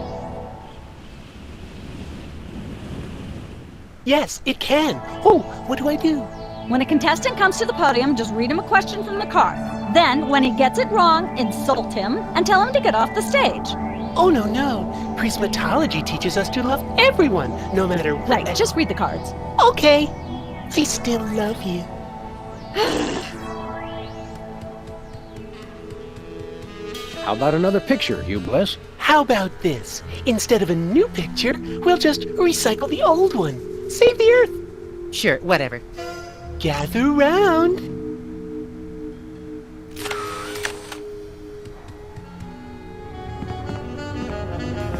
Yes, it can. Oh, what do I do? When a contestant comes to the podium, just read him a question from the card. Then, when he gets it wrong, insult him and tell him to get off the stage. Oh, no. Prismatology teaches us to love everyone, no matter what. Right, just read the cards. Okay. We still love you. How about another picture, Hugh Bliss? How about this? Instead of a new picture, we'll just recycle the old one. Save the Earth. Sure, whatever. Gather round.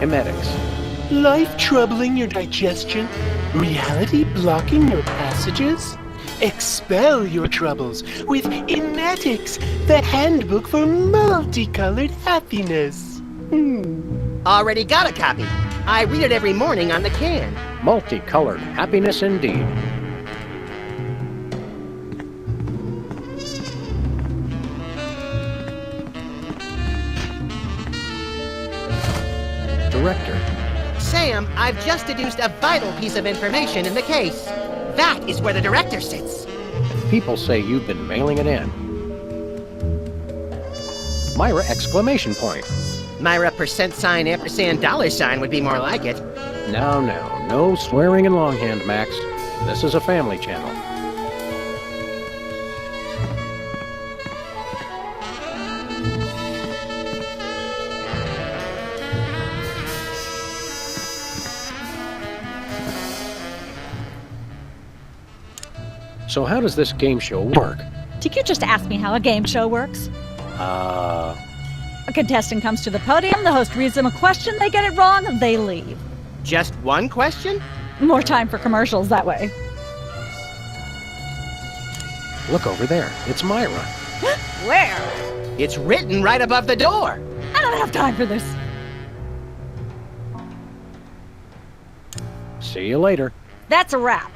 Emetics. Life troubling your digestion? Reality blocking your passages? Expel your troubles with Emetics, the handbook for multicolored happiness. Already got a copy. I read it every morning on the can. Multicolored happiness indeed. Director. Sam, I've just deduced a vital piece of information in the case. That is where the director sits. People say you've been mailing it in. Myra exclamation point. Myra %sign ampersand $sign would be more like it. No swearing in longhand, Max. This is a family channel. So how does this game show work? Did you just ask me how a game show works? A contestant comes to the podium, the host reads them a question, they get it wrong, and they leave. Just one question? More time for commercials that way. Look over there. It's Myra. Where? It's written right above the door. I don't have time for this. See you later. That's a wrap.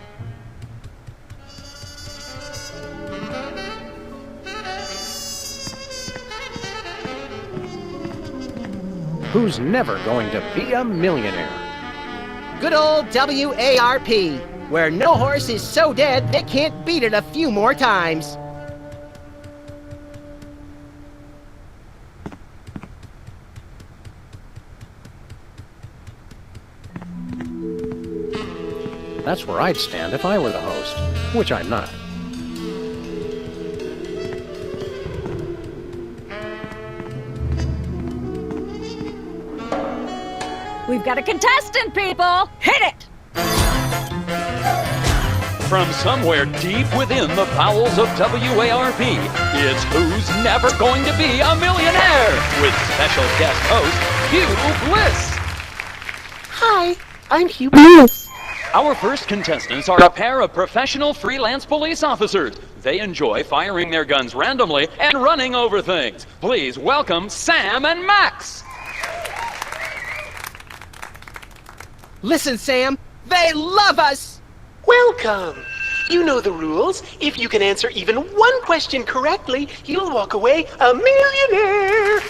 Who's never going to be a millionaire? Good old WARP, where no horse is so dead they can't beat it a few more times. That's where I'd stand if I were the host, which I'm not. We've got a contestant, people! Hit it! From somewhere deep within the bowels of WARP, it's Who's Never Going to Be a Millionaire? With special guest host, Hugh Bliss. Hi, I'm Hugh Bliss. Our first contestants are a pair of professional freelance police officers. They enjoy firing their guns randomly and running over things. Please welcome Sam and Max. Listen, Sam, they love us! Welcome! You know the rules. If you can answer even one question correctly, you'll walk away a millionaire!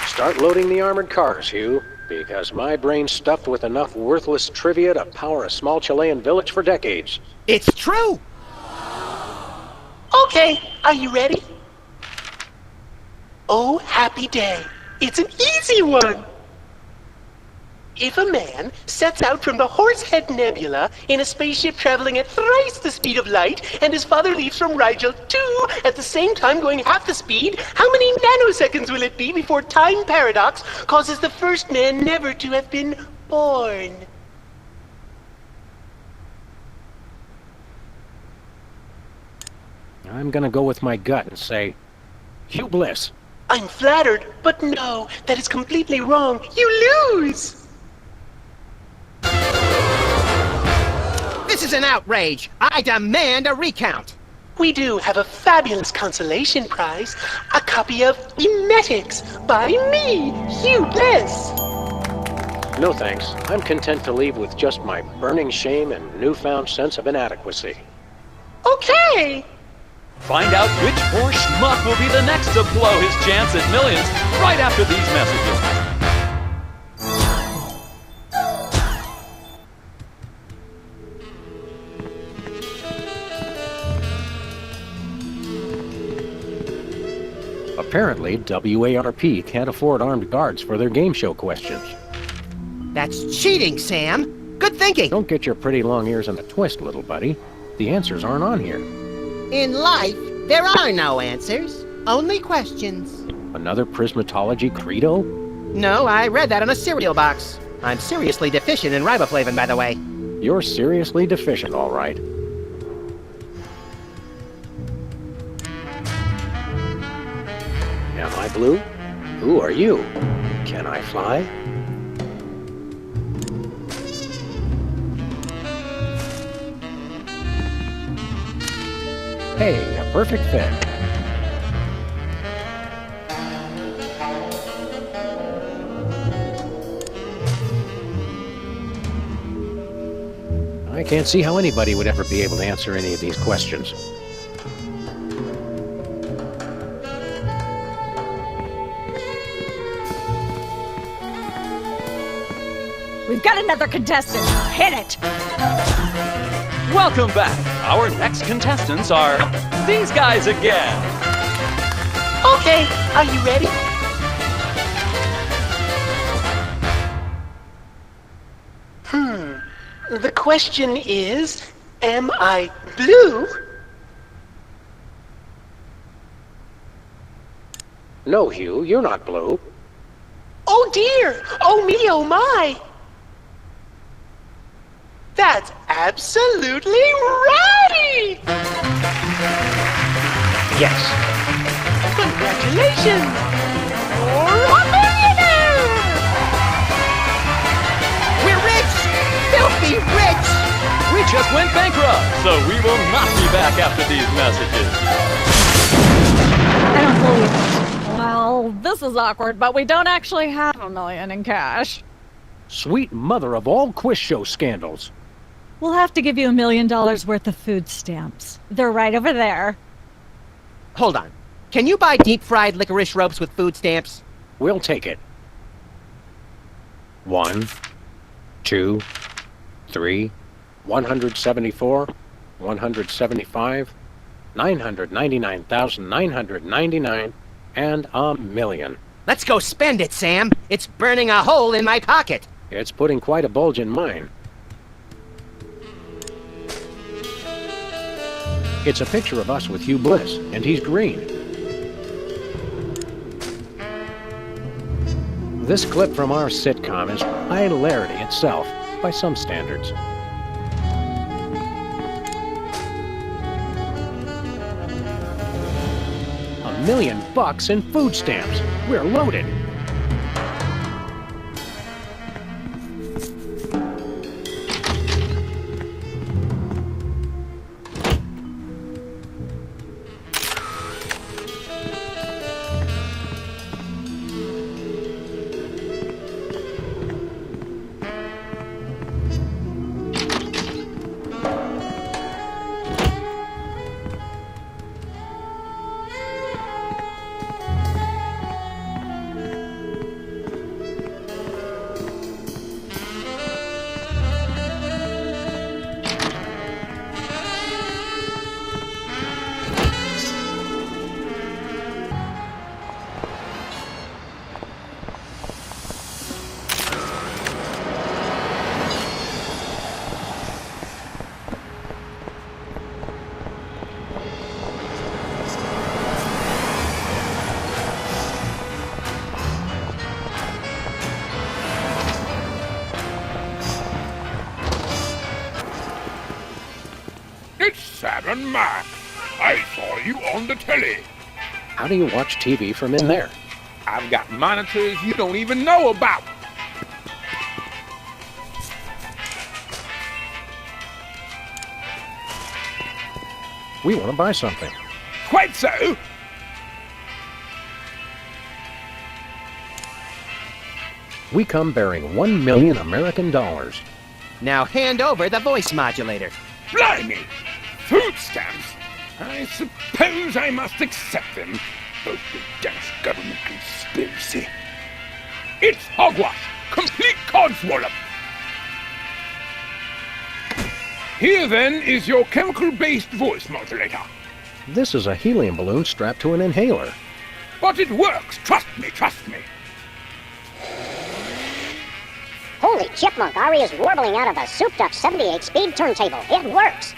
Start loading the armored cars, Hugh, because my brain's stuffed with enough worthless trivia to power a small Chilean village for decades. It's true! Okay, are you ready? Oh, happy day. It's an easy one! If a man sets out from the Horsehead Nebula in a spaceship traveling at thrice the speed of light, and his father leaves from Rigel too at the same time going half the speed, how many nanoseconds will it be before time paradox causes the first man never to have been born? I'm gonna go with my gut and say, Hugh Bliss. I'm flattered, but no, that is completely wrong. You lose! This is an outrage. I demand a recount. We do have a fabulous consolation prize, a copy of Emetics by me, Hugh Bliss. No thanks. I'm content to leave with just my burning shame and newfound sense of inadequacy. Okay! Find out which poor schmuck will be the next to blow his chance at millions right after these messages. Apparently, WARP can't afford armed guards for their game show questions. That's cheating, Sam. Good thinking. Don't get your pretty long ears in a twist, little buddy. The answers aren't on here. In life, there are no answers, only questions. Another prismatology credo? No, I read that on a cereal box. I'm seriously deficient in riboflavin, by the way. You're seriously deficient, all right. Am I blue? Who are you? Can I fly? Hey, a perfect fit. I can't see how anybody would ever be able to answer any of these questions. We've got another contestant. Hit it! Welcome back. Our next contestants are these guys again. Okay, are you ready? The question is, am I blue? No, Hugh, you're not blue. Oh dear! Oh me, oh my! That's absolutely right! Yes. Congratulations! You're a millionaire! We're rich! Filthy rich! We just went bankrupt, so we will not be back after these messages. I don't believe it. Well, this is awkward, but we don't actually have $1 million in cash. Sweet mother of all quiz show scandals. We'll have to give you $1 million worth of food stamps. They're right over there. Hold on. Can you buy deep-fried licorice ropes with food stamps? We'll take it. 1, 2, 3, 174, 175, 999,999, and $1 million. Let's go spend it, Sam. It's burning a hole in my pocket. It's putting quite a bulge in mine. It's a picture of us with Hugh Bliss, and he's green. This clip from our sitcom is hilarity itself, by some standards. $1 million in food stamps. We're loaded. It's Sam and Max. I saw you on the telly. How do you watch TV from in there? I've got monitors you don't even know about. We want to buy something. Quite so. we come bearing 1 million American dollars. Now hand over the voice modulator. Blimey! Food stamps? I suppose I must accept them. Both the Danish government conspiracy. It's hogwash! Complete codswallop! Here then is your chemical-based voice modulator. This is a helium balloon strapped to an inhaler. But it works, trust me, trust me. Holy chipmunk, Ari is warbling out of a souped-up 78-speed turntable. It works!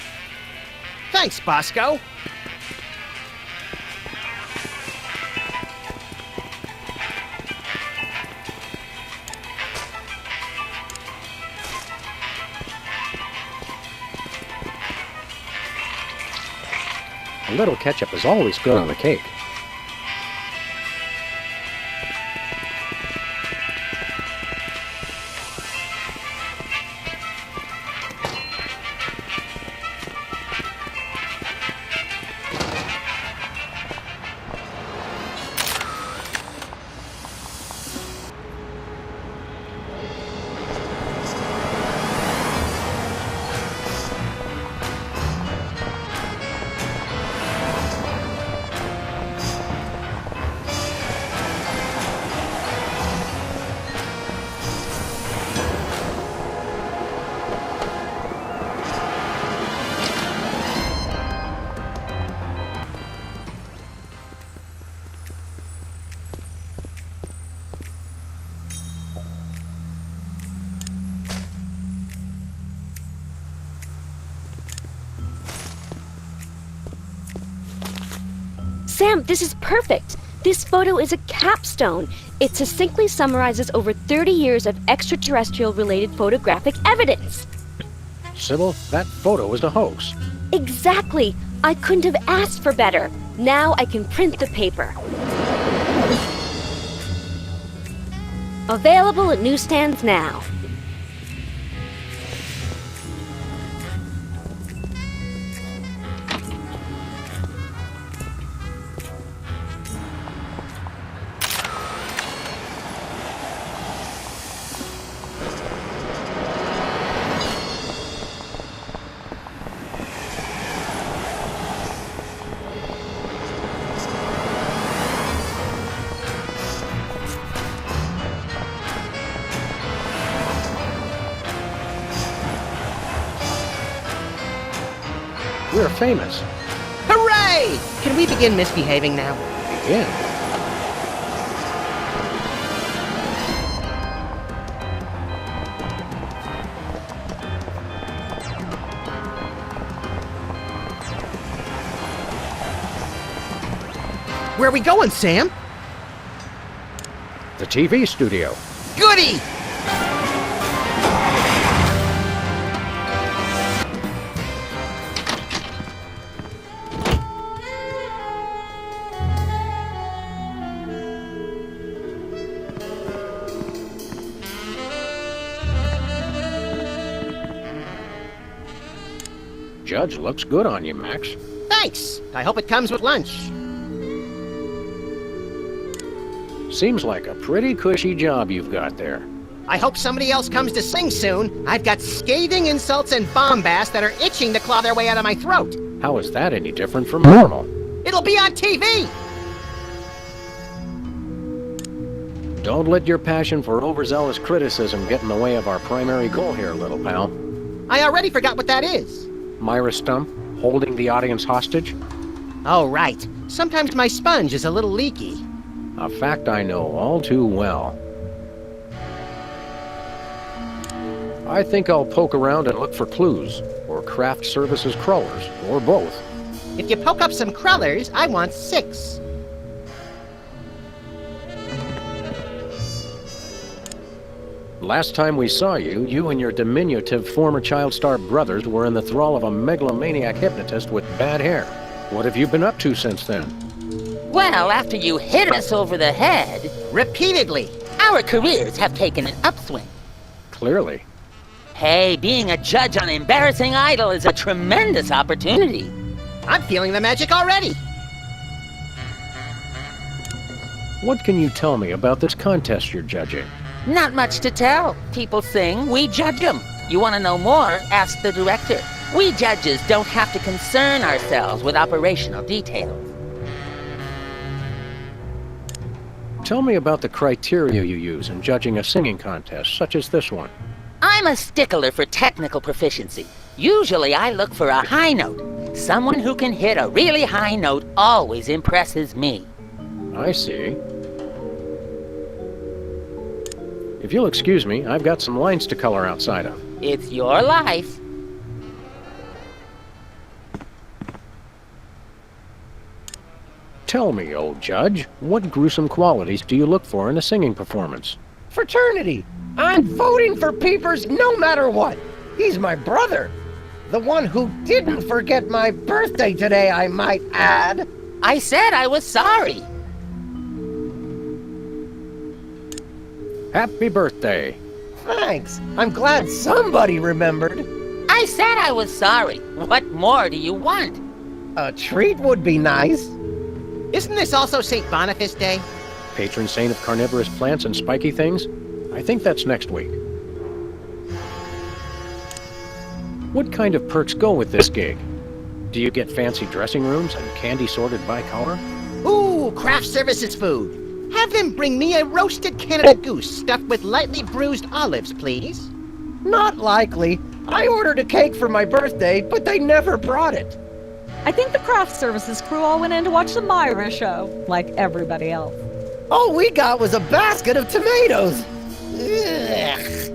Thanks, Bosco. A little ketchup is always good on the cake. Sam, this is perfect. This photo is a capstone. It succinctly summarizes over 30 years of extraterrestrial-related photographic evidence. Sybil, that photo is a hoax. Exactly. I couldn't have asked for better. Now I can print the paper. Available at newsstands now. We're famous. Hooray! Can we begin misbehaving now? Begin? Where are we going, Sam? The TV studio. Goody! Judge looks good on you, Max. Thanks. I hope it comes with lunch. Seems like a pretty cushy job you've got there. I hope somebody else comes to sing soon. I've got scathing insults and bombast that are itching to claw their way out of my throat. How is that any different from normal? It'll be on TV! Don't let your passion for overzealous criticism get in the way of our primary goal here, little pal. I already forgot what that is. Myra Stump, holding the audience hostage? Oh, right. Sometimes my sponge is a little leaky. A fact I know all too well. I think I'll poke around and look for clues, or craft services crawlers, or both. If you poke up some crawlers, I want 6. Last time we saw you, you and your diminutive former child star brothers were in the thrall of a megalomaniac hypnotist with bad hair. What have you been up to since then? Well, after you hit us over the head... Repeatedly. Our careers have taken an upswing. Clearly. Hey, being a judge on Embarrassing Idol is a tremendous opportunity. I'm feeling the magic already. What can you tell me about this contest you're judging? Not much to tell. People sing, we judge them. You want to know more? Ask the director. We judges don't have to concern ourselves with operational details. Tell me about the criteria you use in judging a singing contest, such as this one. I'm a stickler for technical proficiency. Usually I look for a high note. Someone who can hit a really high note always impresses me. I see. If you'll excuse me, I've got some lines to color outside of. It's your life. Tell me, old judge, what gruesome qualities do you look for in a singing performance? Fraternity! I'm voting for Peepers no matter what. He's my brother. The one who didn't forget my birthday today, I might add. I said I was sorry. Happy birthday. Thanks. I'm glad somebody remembered. I said I was sorry. What more do you want? A treat would be nice. Isn't this also St. Boniface Day? Patron saint of carnivorous plants and spiky things? I think that's next week. What kind of perks go with this gig? Do you get fancy dressing rooms and candy sorted by color? Ooh, craft services food. Have them bring me a roasted Canada goose stuffed with lightly bruised olives, please. Not likely. I ordered a cake for my birthday, but they never brought it. I think the craft services crew all went in to watch the Myra show, like everybody else. All we got was a basket of tomatoes. Ugh.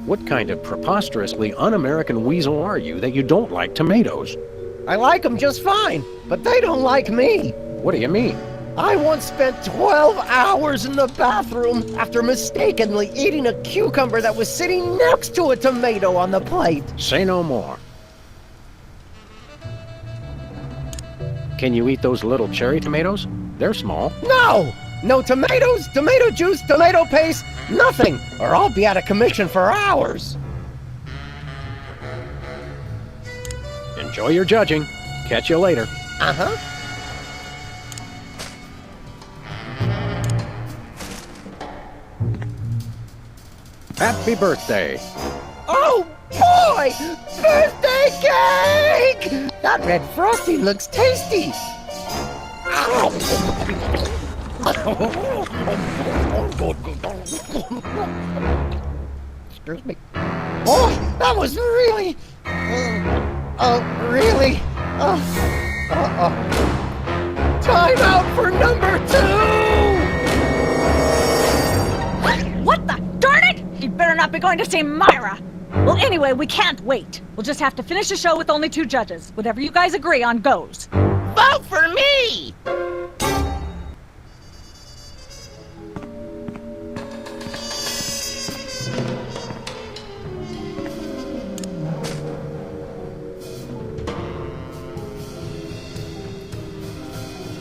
What kind of preposterously un-American weasel are you that you don't like tomatoes? I like them just fine, but they don't like me. What do you mean? I once spent 12 hours in the bathroom after mistakenly eating a cucumber that was sitting next to a tomato on the plate. Say no more. Can you eat those little cherry tomatoes? They're small. No! No tomatoes, tomato juice, tomato paste, nothing, or I'll be out of commission for hours. Enjoy your judging. Catch you later. Uh-huh. Happy birthday. Oh, boy! Birthday cake! That red frosting looks tasty. Excuse me. Oh, that was really... really? Time out for number 2! What the? Darn it! You better not be going to see Myra! Well, anyway, we can't wait. We'll just have to finish the show with only 2 judges. Whatever you guys agree on goes. Vote for me!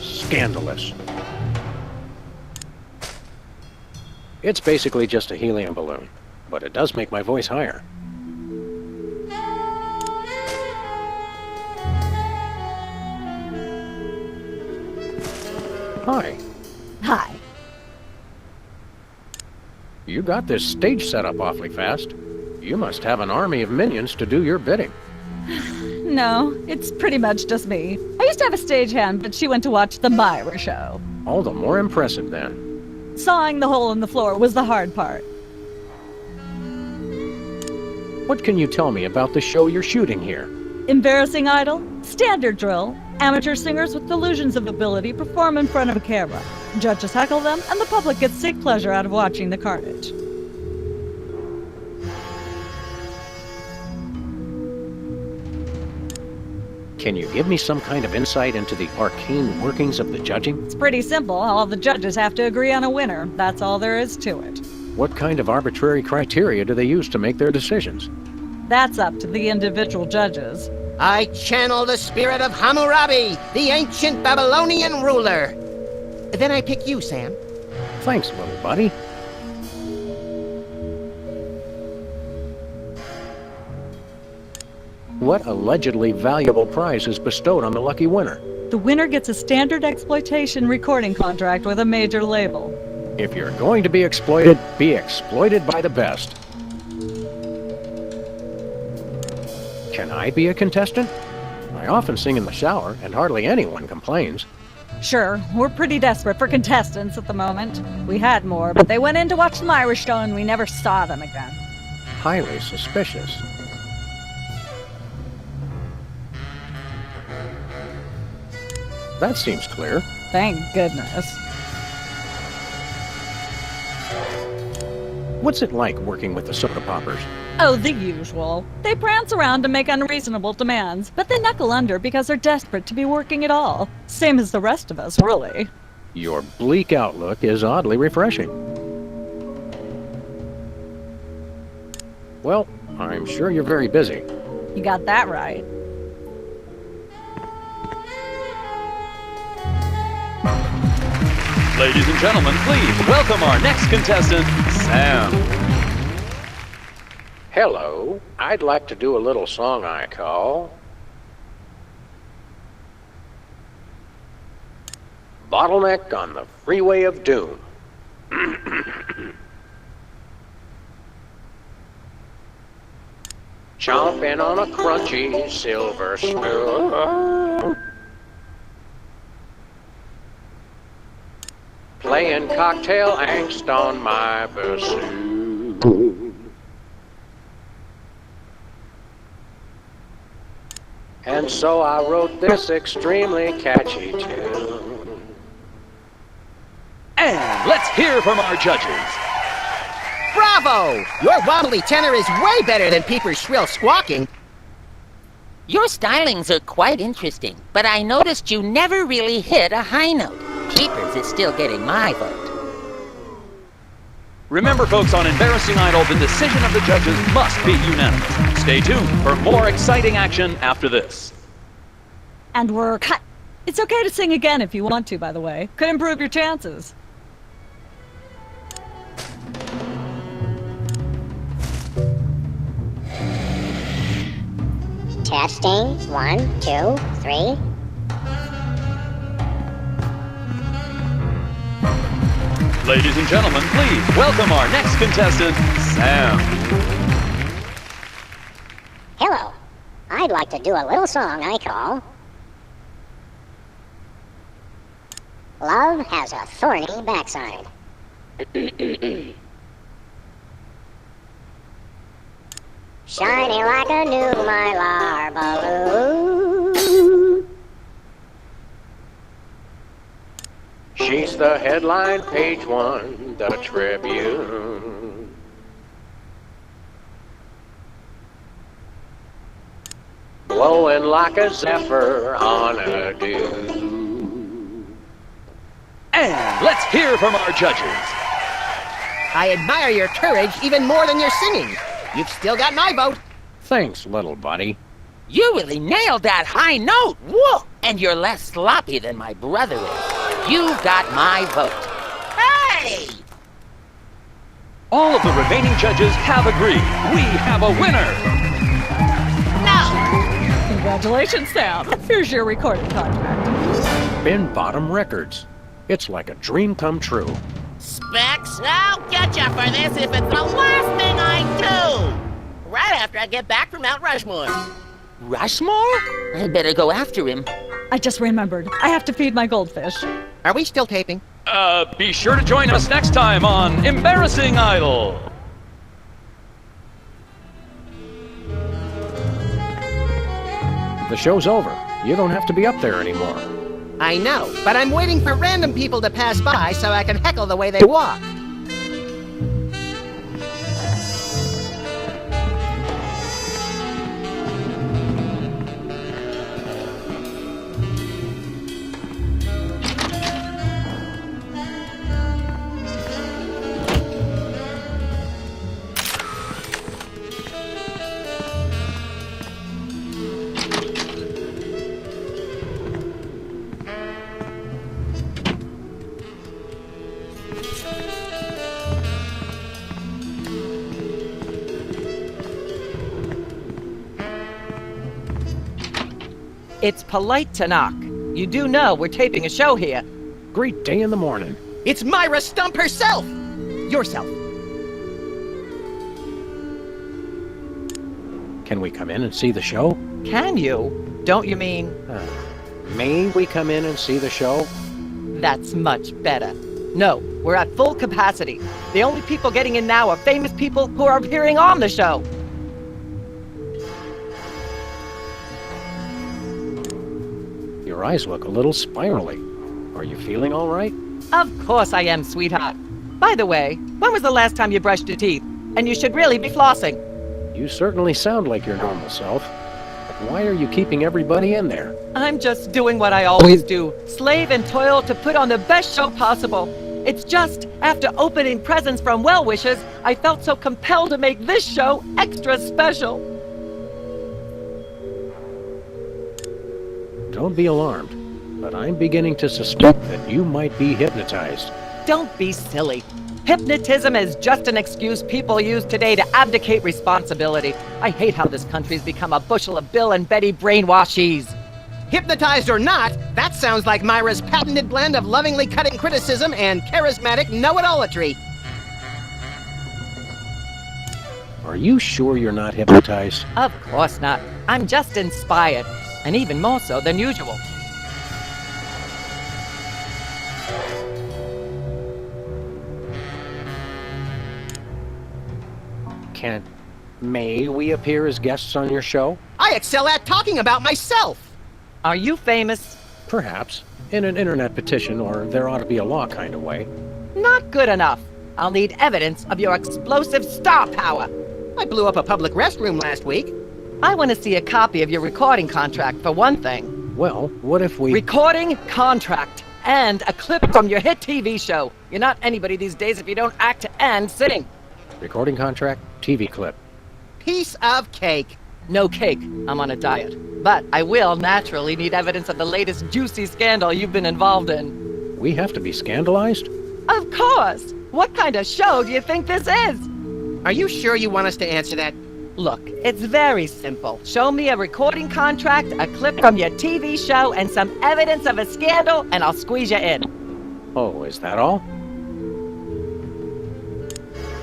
Scandalous. It's basically just a helium balloon, but it does make my voice higher. Hi. Hi. You got this stage set up awfully fast. You must have an army of minions to do your bidding. No, it's pretty much just me. I used to have a stagehand, but she went to watch the Myra show. All the more impressive then. Sawing the hole in the floor was the hard part. What can you tell me about the show you're shooting here? Embarrassing idol, standard drill. Amateur singers with delusions of ability perform in front of a camera. Judges heckle them, and the public gets sick pleasure out of watching the carnage. Can you give me some kind of insight into the arcane workings of the judging? It's pretty simple. All the judges have to agree on a winner. That's all there is to it. What kind of arbitrary criteria do they use to make their decisions? That's up to the individual judges. I channel the spirit of Hammurabi, the ancient Babylonian ruler. Then I pick you, Sam. Thanks, little buddy. What allegedly valuable prize is bestowed on the lucky winner? The winner gets a standard exploitation recording contract with a major label. If you're going to be exploited by the best. Can I be a contestant? I often sing in the shower, and hardly anyone complains. Sure, we're pretty desperate for contestants at the moment. We had more, but they went in to watch the Irish show and we never saw them again. Highly suspicious. That seems clear. Thank goodness. What's it like working with the soda poppers? Oh, the usual. They prance around and make unreasonable demands, but they knuckle under because they're desperate to be working at all. Same as the rest of us, really. Your bleak outlook is oddly refreshing. Well, I'm sure you're very busy. You got that right. Ladies and gentlemen, please welcome our next contestant, Sam. Hello, I'd like to do a little song I call Bottleneck on the Freeway of Doom. Chomping on a crunchy silver spoon, playing cocktail angst on my bassoon. And so I wrote this extremely catchy tune. And let's hear from our judges. Bravo! Your wobbly tenor is way better than Peeper's shrill squawking. Your stylings are quite interesting, but I noticed you never really hit a high note. Peepers is still getting my vote. Remember, folks, on Embarrassing Idol, the decision of the judges must be unanimous. Stay tuned for more exciting action after this. And we're cut. It's okay to sing again if you want to, by the way. Could improve your chances. Testing. 1, 2, 3. Ladies and gentlemen, please welcome our next contestant, Sam. Hello. I'd like to do a little song I call Love Has a Thorny Backside. Shiny like a new Mylar balloon. She's the headline, page 1, the Tribune. Blowing like a zephyr on a dune. And let's hear from our judges. I admire your courage even more than your singing. You've still got my vote. Thanks, little buddy. You really nailed that high note. Whoa! And you're less sloppy than my brother is. You got my vote. Hey! All of the remaining judges have agreed. We have a winner. No! Congratulations, Sam. Here's your recording contract. Bin Bottom Records. It's like a dream come true. Specs, I'll get you for this if it's the last thing I do! Right after I get back from Mount Rushmore. Rushmore? I better go after him. I just remembered. I have to feed my goldfish. Are we still taping? Be sure to join us next time on Embarrassing Idol. The show's over. You don't have to be up there anymore. I know, but I'm waiting for random people to pass by so I can heckle the way they walk. It's polite to knock. You do know we're taping a show here. Great day in the morning. It's Myra Stump herself! Yourself. Can we come in and see the show? Can you? Don't you mean... May we come in and see the show? That's much better. No, we're at full capacity. The only people getting in now are famous people who are appearing on the show. Your eyes look a little spirally. Are you feeling all right? Of course I am, sweetheart. By the way, when was the last time you brushed your teeth? And you should really be flossing. You certainly sound like your normal self. But why are you keeping everybody in there? I'm just doing what I always do. Slave and toil to put on the best show possible. It's just, after opening presents from well-wishers, I felt so compelled to make this show extra special. Don't be alarmed, but I'm beginning to suspect that you might be hypnotized. Don't be silly. Hypnotism is just an excuse people use today to abdicate responsibility. I hate how this country's become a bushel of Bill and Betty brainwashies. Hypnotized or not, that sounds like Myra's patented blend of lovingly cutting criticism and charismatic know-it-allatry. Are you sure you're not hypnotized? Of course not. I'm just inspired, and even more so than usual. May we appear as guests on your show? I excel at talking about myself! Are you famous? Perhaps. In an internet petition, or there ought to be a law kind of way. Not good enough. I'll need evidence of your explosive star power. I blew up a public restroom last week. I want to see a copy of your recording contract, for one thing. Well, what if we... Recording contract. And a clip from your hit TV show. You're not anybody these days if you don't act and sing. Recording contract, TV clip. Piece of cake. No cake. I'm on a diet. But I will naturally need evidence of the latest juicy scandal you've been involved in. We have to be scandalized? Of course! What kind of show do you think this is? Are you sure you want us to answer that? Look, it's very simple. Show me a recording contract, a clip from your TV show, and some evidence of a scandal, and I'll squeeze you in. Oh, is that all?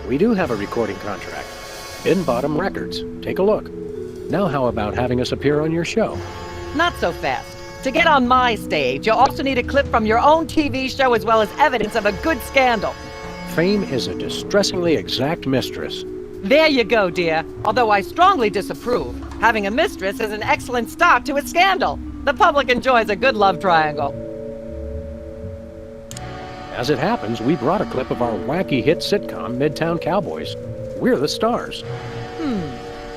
We do have a recording contract. Bin Bottom Records. Take a look. Now how about having us appear on your show? Not so fast. To get on my stage, you'll also need a clip from your own TV show as well as evidence of a good scandal. Fame is a distressingly exact mistress. There you go, dear. Although I strongly disapprove. Having a mistress is an excellent start to a scandal. The public enjoys a good love triangle. As it happens, we brought a clip of our wacky hit sitcom, Midtown Cowboys. We're the stars.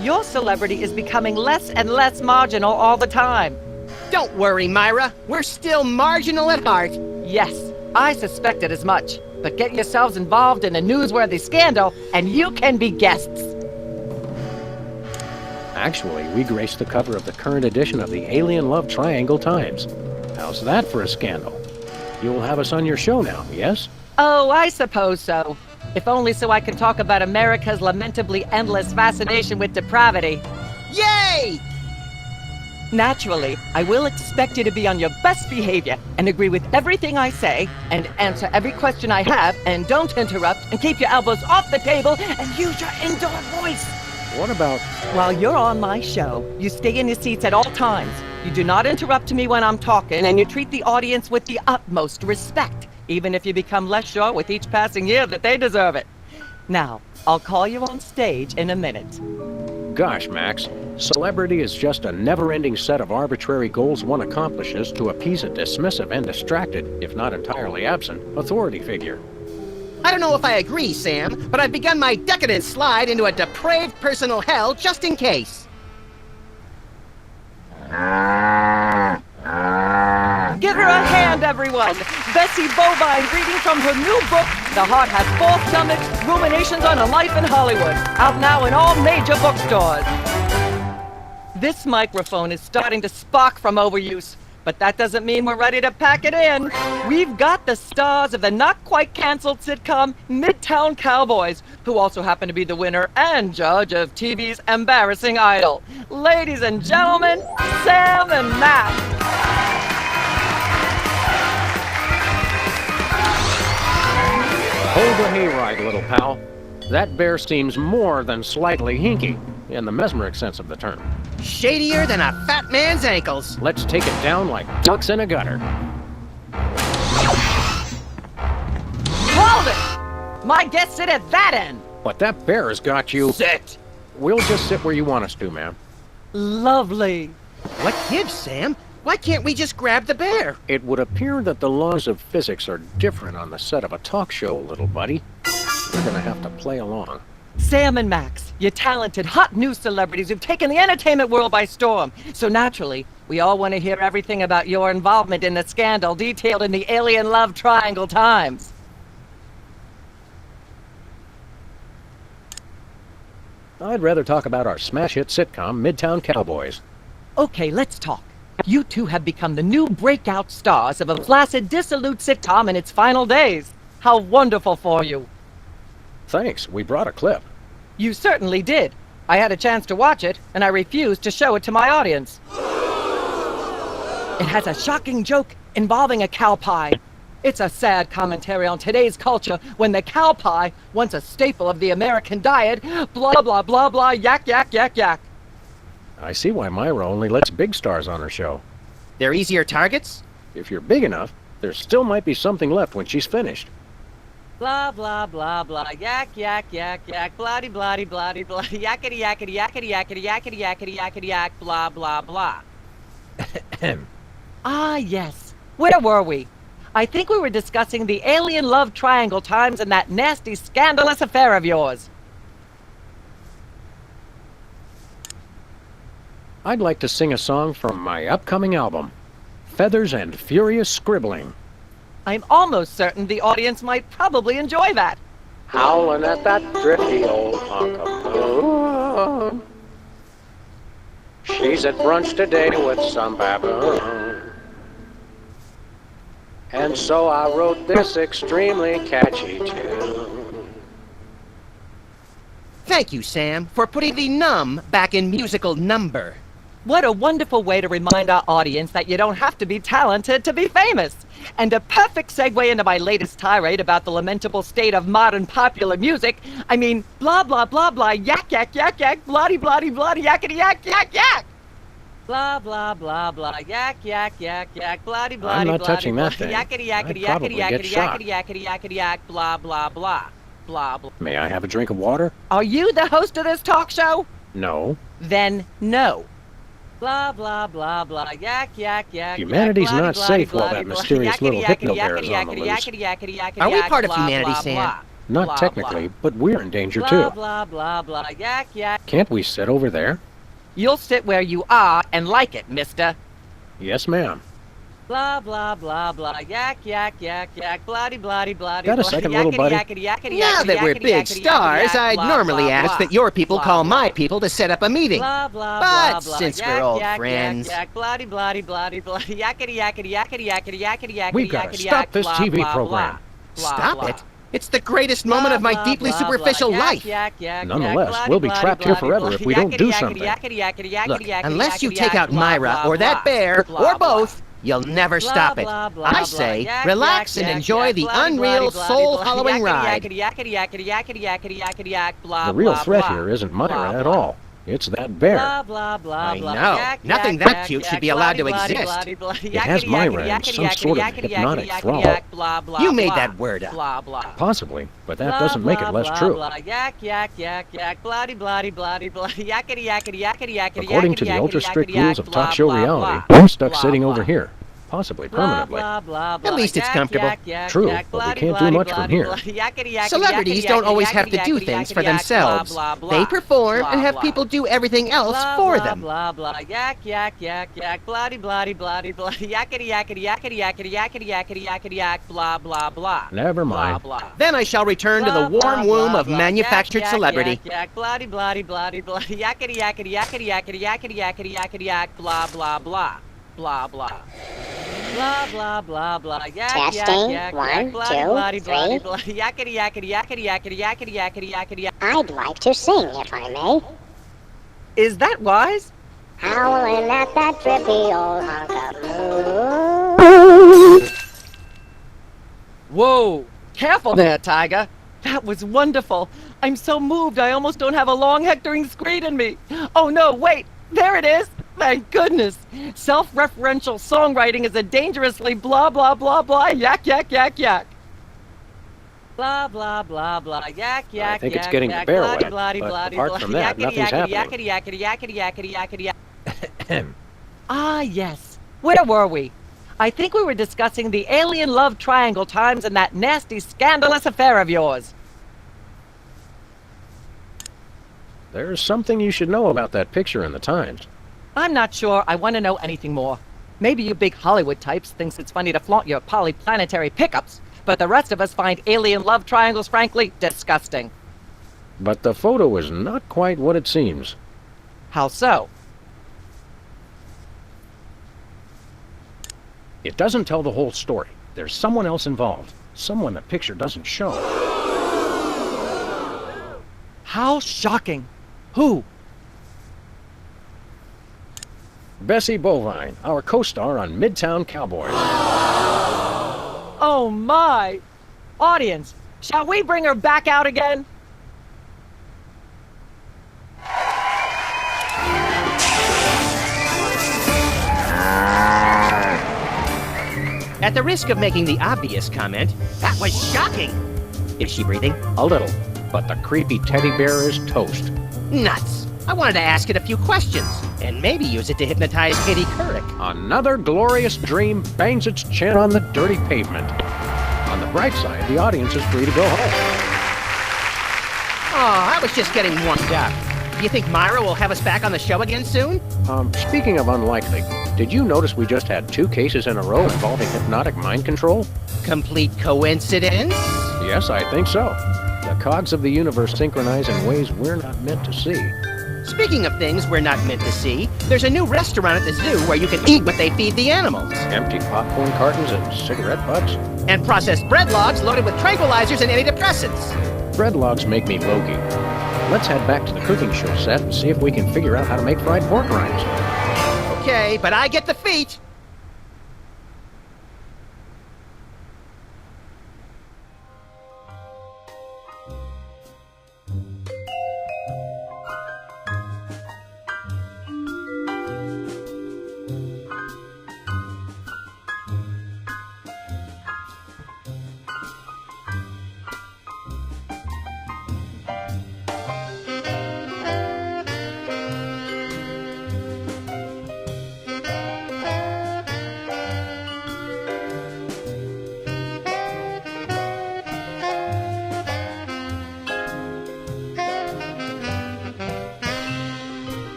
Your celebrity is becoming less and less marginal all the time. Don't worry, Myra. We're still marginal at heart. Yes, I suspected as much. But get yourselves involved in a newsworthy scandal, and you can be guests. Actually, we graced the cover of the current edition of the Alien Love Triangle Times. How's that for a scandal? You'll have us on your show now, yes? Oh, I suppose so. If only so I can talk about America's lamentably endless fascination with depravity. Yay! Naturally, I will expect you to be on your best behavior and agree with everything I say and answer every question I have and don't interrupt and keep your elbows off the table and use your indoor voice. What about... While you're on my show, you stay in your seats at all times. You do not interrupt me when I'm talking, and you treat the audience with the utmost respect, even if you become less sure with each passing year that they deserve it. Now, I'll call you on stage in a minute. Gosh, Max, celebrity is just a never-ending set of arbitrary goals one accomplishes to appease a dismissive and distracted, if not entirely absent, authority figure. I don't know if I agree, Sam, but I've begun my decadent slide into a depraved personal hell just in case. Give her a hand, everyone! Bessie Bovine reading from her new book, The Heart Has Four Stomachs, Ruminations on a Life in Hollywood, out now in all major bookstores. This microphone is starting to spark from overuse, but that doesn't mean we're ready to pack it in. We've got the stars of the not-quite-canceled sitcom Midtown Cowboys, who also happen to be the winner and judge of TV's Embarrassing Idol. Ladies and gentlemen, Sam and Matt. Hold the hayride, little pal. That bear seems more than slightly hinky, in the mesmeric sense of the term. Shadier than a fat man's ankles. Let's take it down like ducks in a gutter. Hold it! My guests sit at that end. But that bear has got you... Sit! We'll just sit where you want us to, ma'am. Lovely. What gives, Sam? Why can't we just grab the bear? It would appear that the laws of physics are different on the set of a talk show, little buddy. We're gonna have to play along. Sam and Max, you talented, hot new celebrities who've taken the entertainment world by storm. So naturally, we all want to hear everything about your involvement in the scandal detailed in the Alien Love Triangle Times. I'd rather talk about our smash hit sitcom, Midtown Cowboys. Okay, let's talk. You two have become the new breakout stars of a flaccid, dissolute sitcom in its final days. How wonderful for you. Thanks, we brought a clip. You certainly did. I had a chance to watch it, and I refused to show it to my audience. It has a shocking joke involving a cow pie. It's a sad commentary on today's culture when the cow pie, once a staple of the American diet, blah blah blah blah, yak yak yak yak. I see why Myra only lets big stars on her show. They're easier targets? If you're big enough, there still might be something left when she's finished. Blah blah blah blah, yak yak yak yak, bloody bloody bloody bloody, yakety yakety yakety yakety yakety yakety yakety yak, blah blah blah. Ah yes, where were we? I think we were discussing the Alien Love Triangle Times and that nasty, scandalous affair of yours. I'd like to sing a song from my upcoming album, Feathers and Furious Scribbling. I'm almost certain the audience might probably enjoy that. Howling at that drifty old hunk of moon. She's at brunch today with some baboon. And so I wrote this extremely catchy tune. Thank you, Sam, for putting the num back in musical number. What a wonderful way to remind our audience that you don't have to be talented to be famous. And a perfect segue into my latest tirade about the lamentable state of modern popular music. I mean, blah blah blah blah, yak yak yak yak, bloody bloody bloody, yakety yak yak yak. Blah blah blah blah, yak yak yak yak, bloody bloody bloody, I'm not touching that thing. yakety yakety I'd yakety probably get yakety shot. yakety yakety yakety yak, blah blah blah, blah blah. May I have a drink of water? Are you the host of this talk show? No. Then no. Blah blah blah blah, yak yak yak. Humanity's yak, not bloody, safe bloody, while that bloody, mysterious yakety, little yakety, hypno bear yakety, is on the yakety, loose. yakety, yakety, yakety, Are we yak, part of blah, humanity, blah, Sam? blah, Not blah, technically, but we're in danger blah, too. blah blah blah, yak yak. Can't we sit over there? You'll sit where you are and like it, mister. Yes, ma'am. Blah blah blah blah, yak yak yak yak, bloody bloody bloody. Got a second, little buddy? Now that we're big stars, I'd normally ask that your people call my people to set up a meeting. But since we're old friends... Bloody bloody bloody bloody, yakety yakety yakety yakety yakety yakety. We've got to stop this TV program. Stop it? It's the greatest moment of my deeply superficial life. Nonetheless, we'll be trapped here forever if we don't do something. Look, unless you take out Myra or that bear, or both, you'll never stop it. I say, relax and enjoy the unreal, soul-hollowing ride. The real threat here isn't Myra at all. It's that bear. I know. Nothing that cute should be allowed to exist. It has Myra in some sort of hypnotic thrall. You made that word up. Possibly, but that doesn't make it less true. According to the ultra-strict rules of talk show reality, I'm stuck sitting over here. Possibly permanently. At least it's comfortable. True, but we can't do much from here. Celebrities don't always have to do things for themselves. They perform and have people do everything else for them. Never mind. Then I shall return to the warm womb of manufactured celebrity. Blah blah. Blah blah blah blah. Testing. 1, 2, 3. Yakety yakety yakety yakety yakety yakety yakety. I'd like to sing, if I may. Is that wise? Howling at that drippy old hunk of moon. Whoa! Careful there, Tiger. That was wonderful. I'm so moved I almost don't have a long hectoring screed in me. Oh no, wait, there it is. Thank goodness. Self-referential songwriting is a dangerously blah blah blah blah yak yak yak yak. Blah blah blah blah yak yak. I think yak, it's getting yak, the bear bloody, wet, bloody, but bloody, apart bloody, from that, yakety, nothing's yakety, happening. yakety yakety yakety yakety yakety yak. Ah yes. Where were we? I think we were discussing the alien love triangle times and that nasty scandalous affair of yours. There's something you should know about that picture in the Times. I'm not sure I want to know anything more. Maybe you big Hollywood types thinks it's funny to flaunt your polyplanetary pickups, but the rest of us find alien love triangles frankly disgusting. But the photo is not quite what it seems. How so? It doesn't tell the whole story. There's someone else involved. Someone the picture doesn't show. How shocking. Who? Bessie Bovine, our co-star on Midtown Cowboys. Oh my! Audience, shall we bring her back out again? At the risk of making the obvious comment, that was shocking. Is she breathing? A little, but the creepy teddy bear is toast. Nuts. I wanted to ask it a few questions, and maybe use it to hypnotize Katie Couric. Another glorious dream bangs its chin on the dirty pavement. On the bright side, the audience is free to go home. Oh, I was just getting warmed up. Do you think Myra will have us back on the show again soon? Speaking of unlikely, did you notice we just had 2 cases in a row involving hypnotic mind control? Complete coincidence? Yes, I think so. The cogs of the universe synchronize in ways we're not meant to see. Speaking of things we're not meant to see, there's a new restaurant at the zoo where you can eat what they feed the animals. Empty popcorn cartons and cigarette butts? And processed bread logs loaded with tranquilizers and antidepressants. Bread logs make me logy. Let's head back to the cooking show set and see if we can figure out how to make fried pork rinds. Okay, but I get the feet.